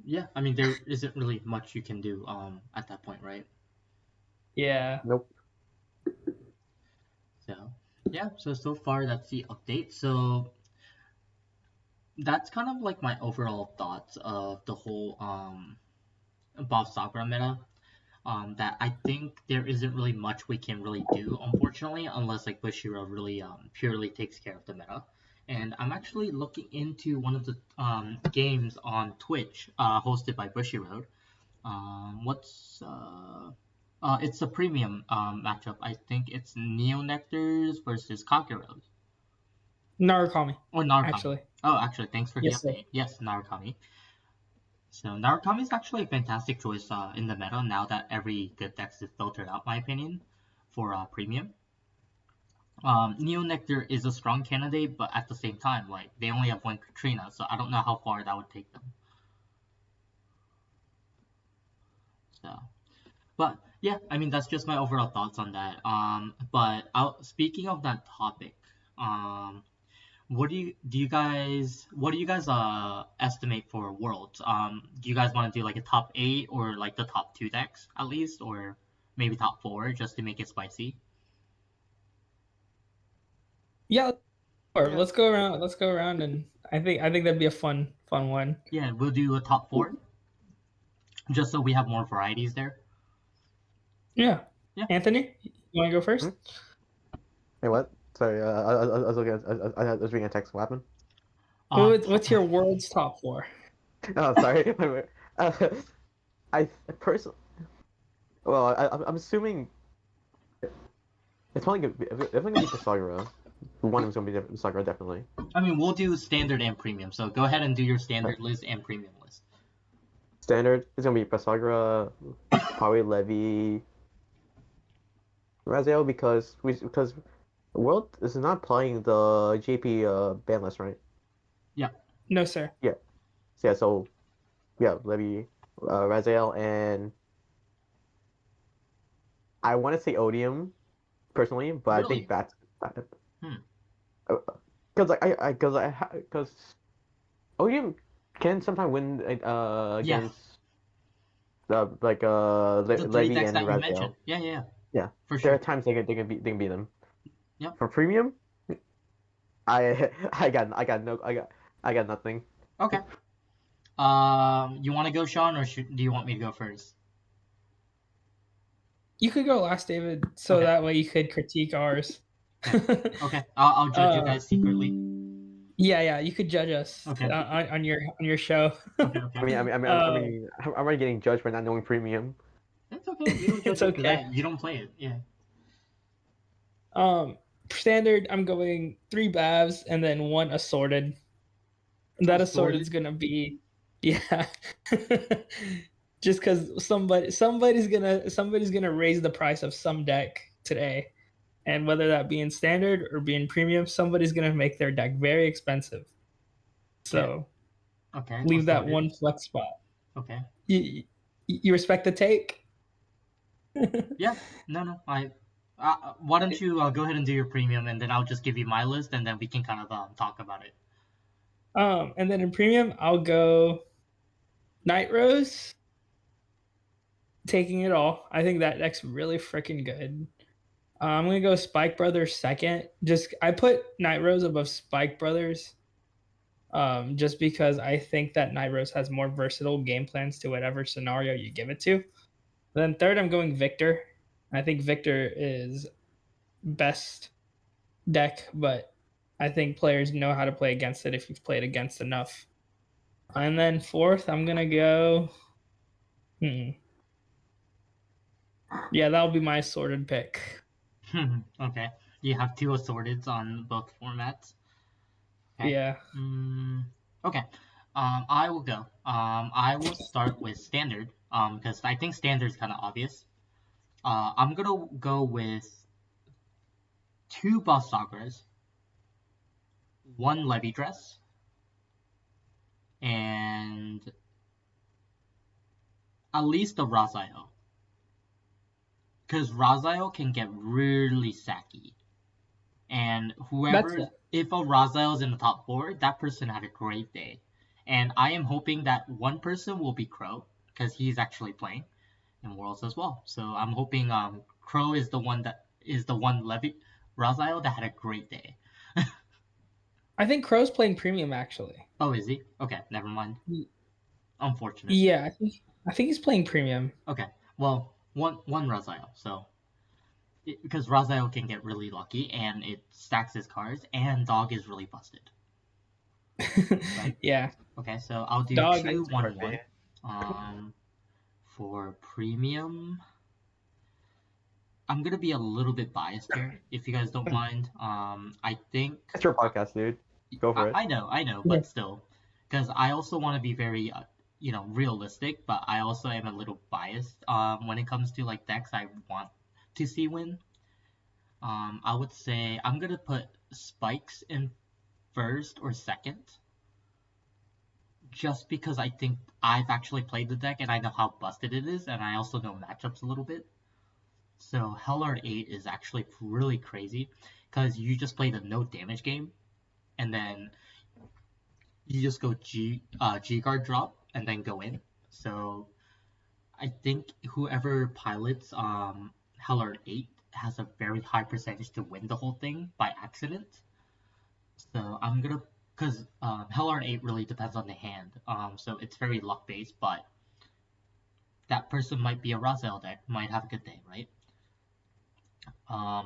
Yeah. I mean, there isn't really much you can do at that point, right? Yeah. Nope. So yeah. So far that's the update. So that's kind of like my overall thoughts of the whole Bob Sakura meta. That I think there isn't really much we can really do, unfortunately, unless like Bushiroad really purely takes care of the meta. And I'm actually looking into one of the games on Twitch, hosted by Bushiroad. What's it's a premium matchup. I think it's Neo Nectars versus Kakeros. Narukami, Or Narukami. actually. Oh, actually, thanks for the Yes, sir. update. Yes, Narukami. So Narukami is actually a fantastic choice in the meta now that every good deck is filtered out, my opinion, for premium. Neo Nectar is a strong candidate, but at the same time, like they only have one Katrina, so I don't know how far that would take them. So, but yeah, I mean that's just my overall thoughts on that. But speaking of that topic, um, what do you guys estimate for worlds? Do you guys want to do like a top 8 or like the top 2 decks at least, or maybe top 4 just to make it spicy? Yeah, or Yeah. let's go around. Let's go around, and I think that'd be a fun one. Yeah, we'll do a top 4 just so we have more varieties there. Yeah. Yeah. Anthony, you want to go first? Hmm? Hey, what? Sorry, I was looking at, I was reading a text. What happened? What's your world's top 4? Oh, sorry. uh, I personally, well, I'm assuming it's probably gonna be Pasagura. One of them's gonna be Pasagura, definitely. I mean, we'll do standard and premium. So go ahead and do your Okay. standard list and premium list. Standard is gonna be Pasagura, probably Levy, Raziel because World is not playing the JP ban list, right? Yeah. No, sir. Yeah. Yeah. So yeah, Levy, Raziel, and I want to say Odium personally, but I think Really? that's Hmm. because because Odium can sometimes win Yeah. against The three Levy decks and that you mentioned. Raziel. Yeah, yeah, yeah. Yeah, For there are sure. times they can beat them. Yep. For premium, I got nothing. Okay. You want to go, Sean, or do you want me to go first? You could go last, David, so Okay. that way you could critique ours. Okay. I'll judge you guys secretly. Yeah, you could judge us Okay. on your show. Okay. Okay. I'm already getting judged for not knowing premium. It's okay. We don't judge It's you for okay. that. You don't play it. Yeah. Standard, I'm going 3 Bavs and then 1 assorted. That assorted's gonna be, yeah. Just because somebody's gonna raise the price of some deck today, and whether that be in standard or be in premium, somebody's gonna make their deck very expensive. So Okay. leave that Assorted. one flex spot. Okay. You respect the take? Yeah. No. Why don't you go ahead and do your premium, and then I'll just give you my list, and then we can kind of talk about it. And then in premium, I'll go Night Rose, taking it all. I think that deck's really freaking good. I'm gonna go Spike Brothers second. Just I put Night Rose above Spike Brothers, just because I think that Night Rose has more versatile game plans to whatever scenario you give it to. Then third, I'm going Victor. I think Victor is best deck, but I think players know how to play against it if you've played against enough. And then fourth, I'm gonna go. Yeah, that'll be my sorted pick. Okay. You have 2 assorteds on both formats. Okay. Yeah. Okay. I will go. I will start with standard. Because I think standard is kind of obvious. I'm gonna go with 2 Boss Sakras, 1 Levy Dress, and at least a Raziel. Because Raziel can get really sacky. And That's if a Raziel is in the top 4, that person had a great day. And I am hoping that one person will be Crow, because he's actually playing in Worlds as well. So I'm hoping Crow is the one Raziel that had a great day. I think Crow's playing premium actually. Oh, is he? Okay, never mind. Unfortunate. Yeah, I think he's playing premium. Okay, well, one Raziel, so because Raziel can get really lucky and it stacks his cards, and Dog is really busted. Right? Yeah. Okay, so I'll do Dog 2-1-1. For premium, I'm gonna be a little bit biased here, if you guys don't mind. I think It's your podcast, dude. Go for it. I know, but still, because I also want to be very, realistic, but I also am a little biased. When it comes to like decks, I want to see win. I would say I'm gonna put Spikes in first or second, just because I think I've actually played the deck and I know how busted it is, and I also know matchups a little bit. So Hellard 8 is actually really crazy, because you just play the no damage game, and then you just go G guard drop and then go in. So I think whoever pilots Hellard 8 has a very high percentage to win the whole thing by accident. So I'm gonna, because Hellard 8 really depends on the hand. So it's very luck based, but that person might be a Raziel deck, might have a good day, right?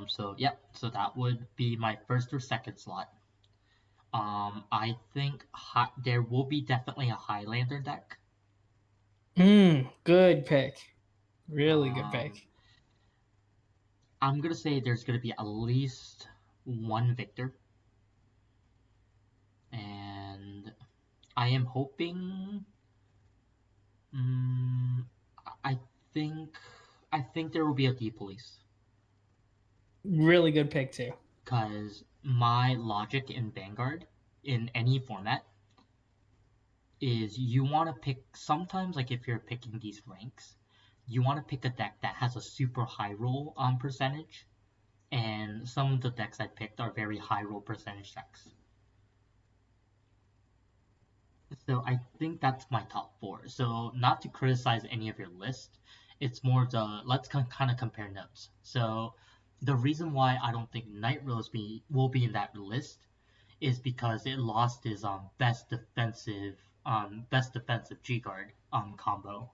So that would be my first or second slot. I think there will be definitely a Highlander deck. Good pick. Really good Um, pick. I'm gonna say there's gonna be at least one Victor, and I am hoping. I think there will be a D police, Really good pick too. because my logic in Vanguard in any format is you want to pick, sometimes, like if you're picking these ranks, you want to pick a deck that has a super high roll percentage, and some of the decks I picked are very high roll percentage decks. So I think that's my top 4. So not to criticize any of your list, it's more the let's kind of compare notes. So the reason why I don't think Night Rose will be in that list is because it lost his best defensive G guard combo.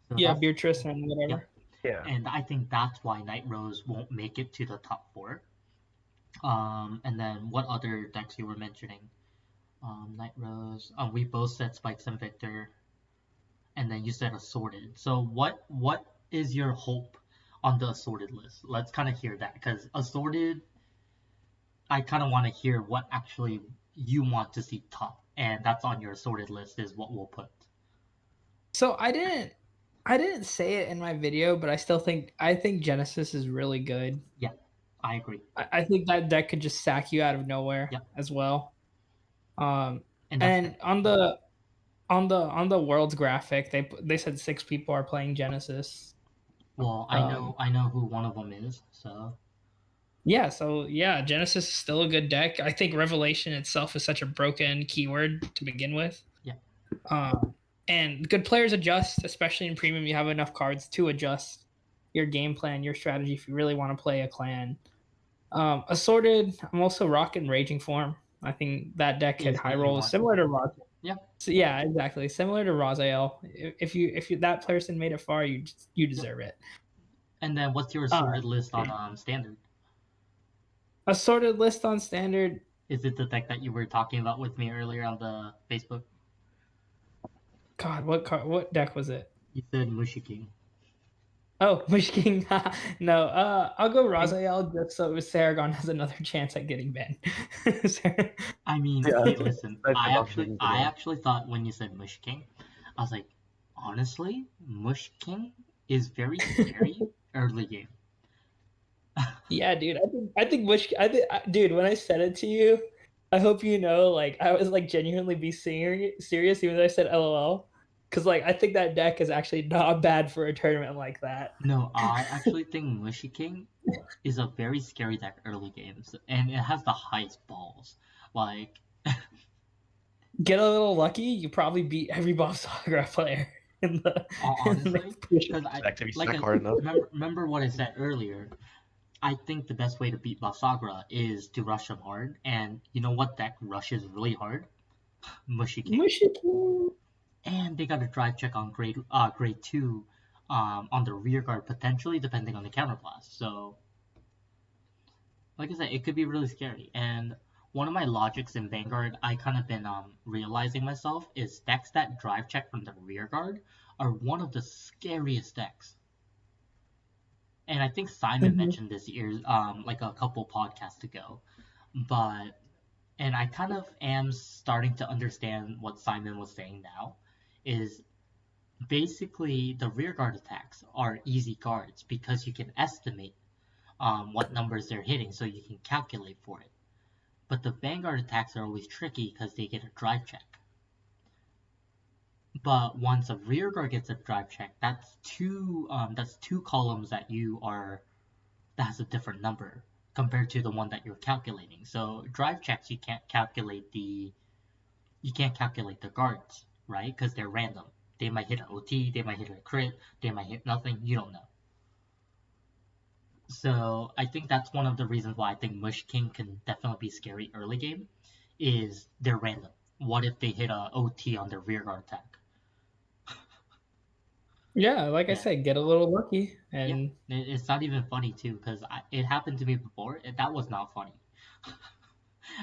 So Yeah, that's, Beatrice and whatever. Yeah. and I think that's why Night Rose won't make it to the top 4. And then what other decks you were mentioning? Night Rose. We both said Spikes and Victor, and then you said Assorted. So what is your hope on the Assorted list? Let's kind of hear that, because Assorted, I kind of want to hear what actually you want to see top, and that's on your Assorted list is what we'll put. So I didn't say it in my video, but I think Genesis is really good. Yeah, I agree. I think that deck could just sack you out of nowhere as well. And On the world's graphic, they said 6 people are playing Genesis. Well, I know who one of them is, so yeah, Genesis is still a good deck. I think Revelation itself is such a broken keyword to begin with. Yeah. And good players adjust, especially in premium. You have enough cards to adjust your game plan, your strategy if you really want to play a clan. Assorted, I'm also rocking Raging Form. I think that deck hit high rolls similar to Raziel. Yeah. So yeah, exactly. Similar to Raziel. If you that person made it far, you deserve it. And then what's your assorted list on standard? Assorted list on standard. Is it the deck that you were talking about with me earlier on the Facebook? God, what deck was it? You said Mushi King. Oh, Mushi King. No, I'll go Raziel just so Saragon has another chance at getting banned. I mean, hey, listen, I actually thought when you said Mush King, I was like, honestly, Mush King is very scary early game. Yeah, dude. I think Mush. Dude, when I said it to you, I hope you know, like, I was like genuinely be serious, even though I said LOL, because like I think that deck is actually not bad for a tournament like that. No, I actually think Mushy King is a very scary deck early games, and it has the highest balls. Like, Get a little lucky, you probably beat every Bob Sagra player in the honestly, push. because I Activity like not hard enough. remember what I said earlier. I think the best way to beat Basagra is to rush them hard, and you know what deck rushes really hard? Mushy King. Michigan. And they got a drive check on grade 2 on the rear guard potentially depending on the counterblast. So like I said, it could be really scary. And one of my logics in Vanguard I kind of been realizing myself is decks that drive check from the rear guard are one of the scariest decks. And I think Simon Mhm. mentioned this year like a couple podcasts ago. But and I kind of am starting to understand what Simon was saying now is basically the rear guard attacks are easy guards because you can estimate what numbers they're hitting so you can calculate for it. But the vanguard attacks are always tricky because they get a drive check. But once a rear guard gets a drive check, that's two columns that has a different number compared to the one that you're calculating. So drive checks you can't calculate the guards, right? Because they're random. They might hit an OT, they might hit a crit, they might hit nothing. You don't know. So I think that's one of the reasons why I think Mush King can definitely be scary early game, is they're random. What if they hit a OT on their rear guard attack? Yeah, like I Yeah, said, get a little lucky yeah. and It's not even funny too, because it happened to me before. That was not funny.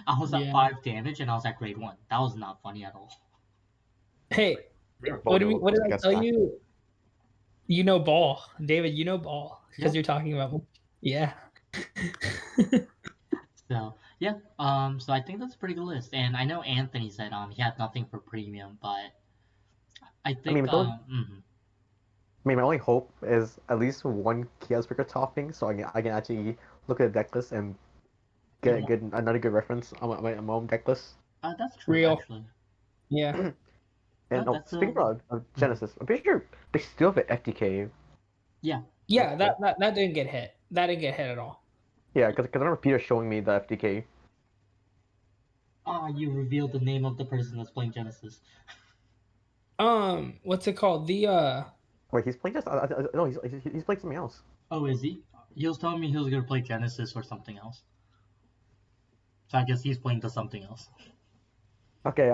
I was at yeah. 5 damage and I was at grade 1. That was not funny at all. Hey, We were what both do we? able What did to I get tell stacked. you? You know ball, David. You know ball Yeah. because you're talking about. Yeah. So yeah. So I think that's a pretty good list. And I know Anthony said he had nothing for premium, but I I mean, think my only hope is at least one chaos breaker topping, so I can actually look at the deck list and get get one. another good reference on my own deck list. That's true Real. actually. Yeah. No, And oh, that's speaking of mhm. Genesis, I'm pretty sure they still have an FTK. Yeah. Yeah. That didn't get hit. That didn't get hit at all. Yeah, because I remember Peter showing me the FTK. Ah, you revealed the name of the person that's playing Genesis. What's it called? Wait, he's playing just no, he's playing something else. Oh, is he? He was telling me he was gonna play Genesis or something else. So I guess he's playing to something else. Okay,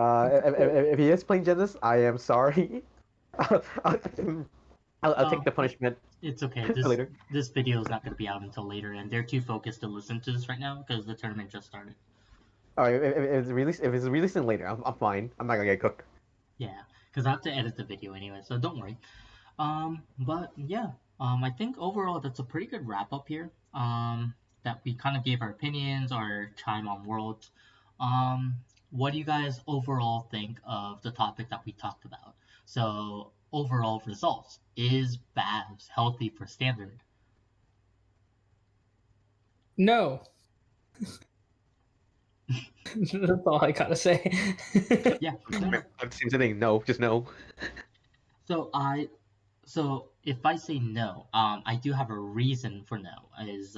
if he is playing Genesis, I am sorry. I'll, I'll take the It, punishment it's okay. later. This video is not gonna be out until later, and they're too focused to listen to this right now because the tournament just started. Alright, if it's releasing later, I'm fine. I'm not gonna get cooked. Yeah, because I have to edit the video anyway, so don't worry. But yeah, I think overall that's a pretty good wrap up here. That we kind of gave our opinions, our time on Worlds. Um, what do you guys overall think of the topic that we talked about? So overall results: is Bavs healthy for standard? No. That's all I gotta say. Yeah, no, no. I'm saying no, just no. So so if I say no, I do have a reason for no. Is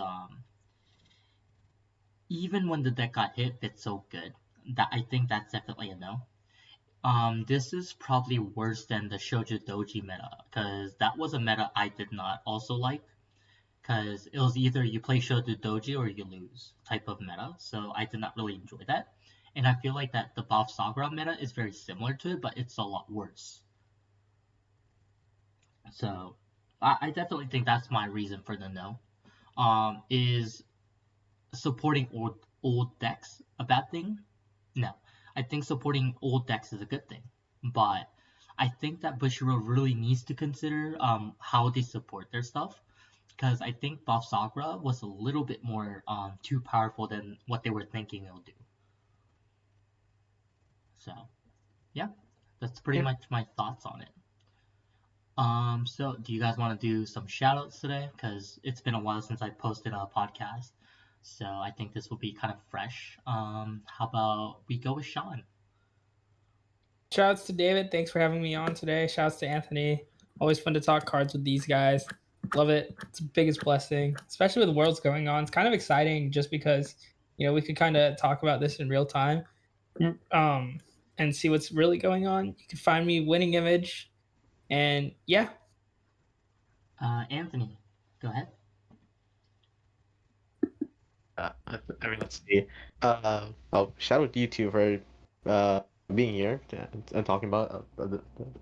even when the deck got hit, it's so good that I think that's definitely a no. This is probably worse than the Shoujo Doji meta, because that was a meta I did not also like, because it was either you play Shoujo Doji or you lose type of meta, so I did not really enjoy that. And I feel like that the Buff Sagra meta is very similar to it, but it's a lot worse. So I definitely think that's my reason for the no. Is supporting old decks a bad thing? No, I think supporting old decks is a good thing, but I think that Bushiroad really needs to consider how they support their stuff, because I think Buff Sagra was a little bit more too powerful than what they were thinking it'll do. So yeah, that's pretty Yeah. much my thoughts on it. So do you guys want to do some shoutouts today? Because it's been a while since I posted a podcast. So I think this will be kind of fresh. How about we go with Sean? Shouts to David. Thanks for having me on today. Shouts to Anthony. Always fun to talk cards with these guys. Love it. It's the biggest blessing, especially with the world's going on. It's kind of exciting just because we could kind of talk about this in real time, um, and see what's really going on. You can find me Winning Image, and yeah, Anthony, go ahead. I mean, let's see. Oh, shout out to you two for being here and talking about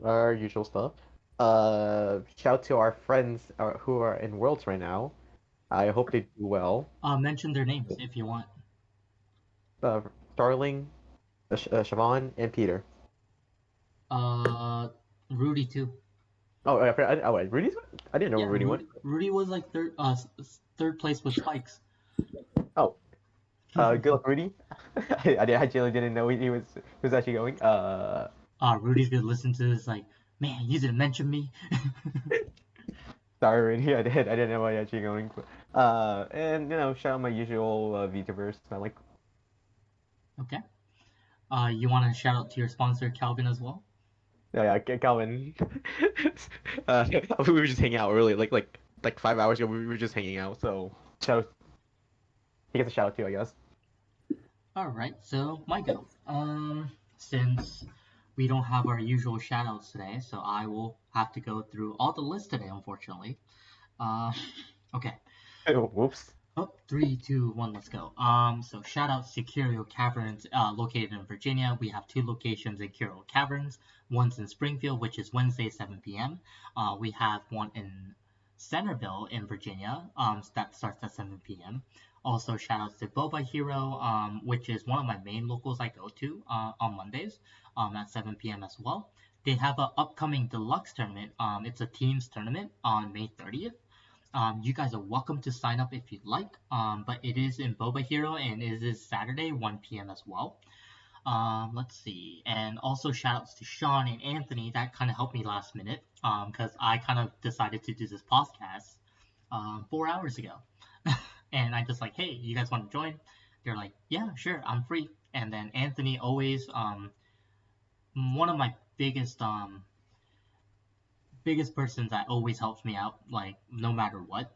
our usual stuff. Shout out to our friends who are in Worlds right now. I hope they do well. Mention their names if you want. Uh, Starling, Siobhan, and Peter. Rudy too. Oh, wait, Rudy's? I didn't know Yeah, Rudy won. Rudy was like third place with spikes. Oh, good luck, Rudy. I actually didn't know he was actually going. Rudy's gonna listen to this like, man, you didn't mention me. Sorry, Rudy. I didn't know I was actually going. And shout out my usual VTubers. I like. Okay. You want to shout out to your sponsor Calvin as well? Yeah, Calvin. We were just hanging out early, like 5 hours ago. We were just hanging out. So shout. He gets a shout out too, I guess. All right, so my go. Since we don't have our usual shoutouts today, so I will have to go through all the list today, unfortunately. Okay. Oh, whoops. Oh, 3, 2, 1, let's go. So shout out to Curio Caverns, located in Virginia. We have 2 locations in Curio Caverns. One's in Springfield, which is Wednesday, 7 p.m. We have one in Centerville in Virginia, that starts at 7 p.m. Also, shout out to Boba Hero, which is one of my main locals I go to on Mondays, at 7 p.m. as well. They have an upcoming deluxe tournament. It's a teams tournament on May 30th. You guys are welcome to sign up if you'd like, but it is in Boba Hero and it is Saturday, 1 p.m. as well. Let's see. And also shout outs to Sean and Anthony. That kind of helped me last minute because I kind of decided to do this podcast 4 hours ago. And I just like, hey, you guys want to join? They're like, yeah, sure, I'm free. And then Anthony always, one of my biggest persons that always helps me out, like no matter what,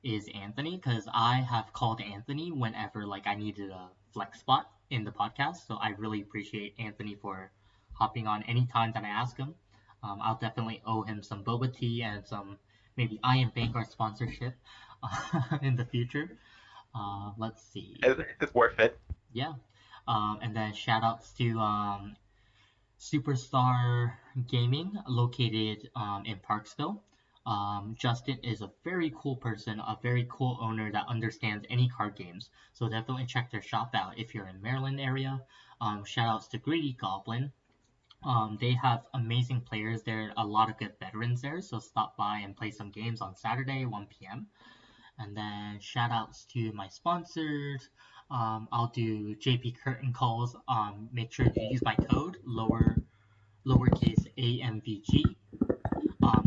is Anthony, because I have called Anthony whenever like I needed a flex spot in the podcast. So I really appreciate Anthony for hopping on anytime that I ask him. I'll definitely owe him some boba tea and some maybe Iamvanguard sponsorship in the future. Let's see. It's worth it. Yeah. And then shout outs to Superstar Gaming, located in Parksville. Justin is a very cool person, a very cool owner that understands any card games. So definitely check their shop out if you're in Maryland area. Shout outs to Greedy Goblin. They have amazing players. There are a lot of good veterans there, so stop by and play some games on Saturday, 1 p.m. And then shout outs to my sponsors. I'll do JP Curtain calls. Make sure you use my code lowercase AMVG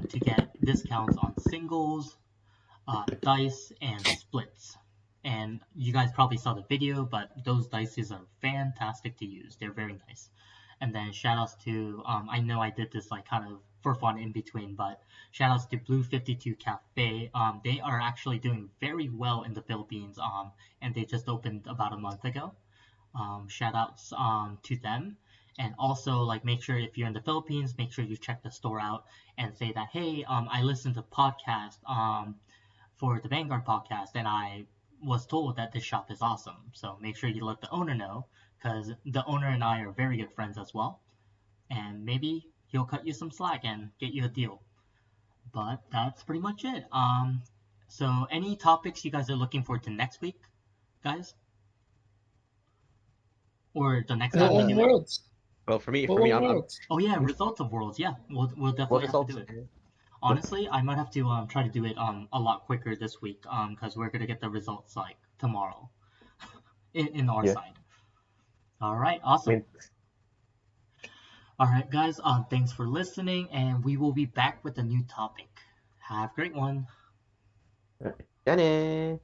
to get discounts on singles, dice, and splits. And you guys probably saw the video, but those dices are fantastic to use. They're very nice. And then shout outs to, I know I did this like kind of for fun in between, but shout outs to Blue 52 Cafe. They are actually doing very well in the Philippines, and they just opened about a month ago. Shout outs to them. And also, like, make sure if you're in the Philippines, make sure you check the store out and say that, hey, I listened to podcast for the Vanguard podcast, and I was told that this shop is awesome. So make sure you let the owner know, because the owner and I are very good friends as well. And maybe he'll cut you some slack and get you a deal. But that's pretty much it. So any topics you guys are looking forward to next week, guys? Or the next time we do it? Worlds. Well, for me, I'm. Worlds. Oh yeah, results of Worlds. Yeah, we'll definitely have to do it. Honestly, I might have to try to do it a lot quicker this week because we're gonna get the results like tomorrow in our side. All right, awesome. All right, guys. Thanks for listening, and we will be back with a new topic. Have a great one. Jenny.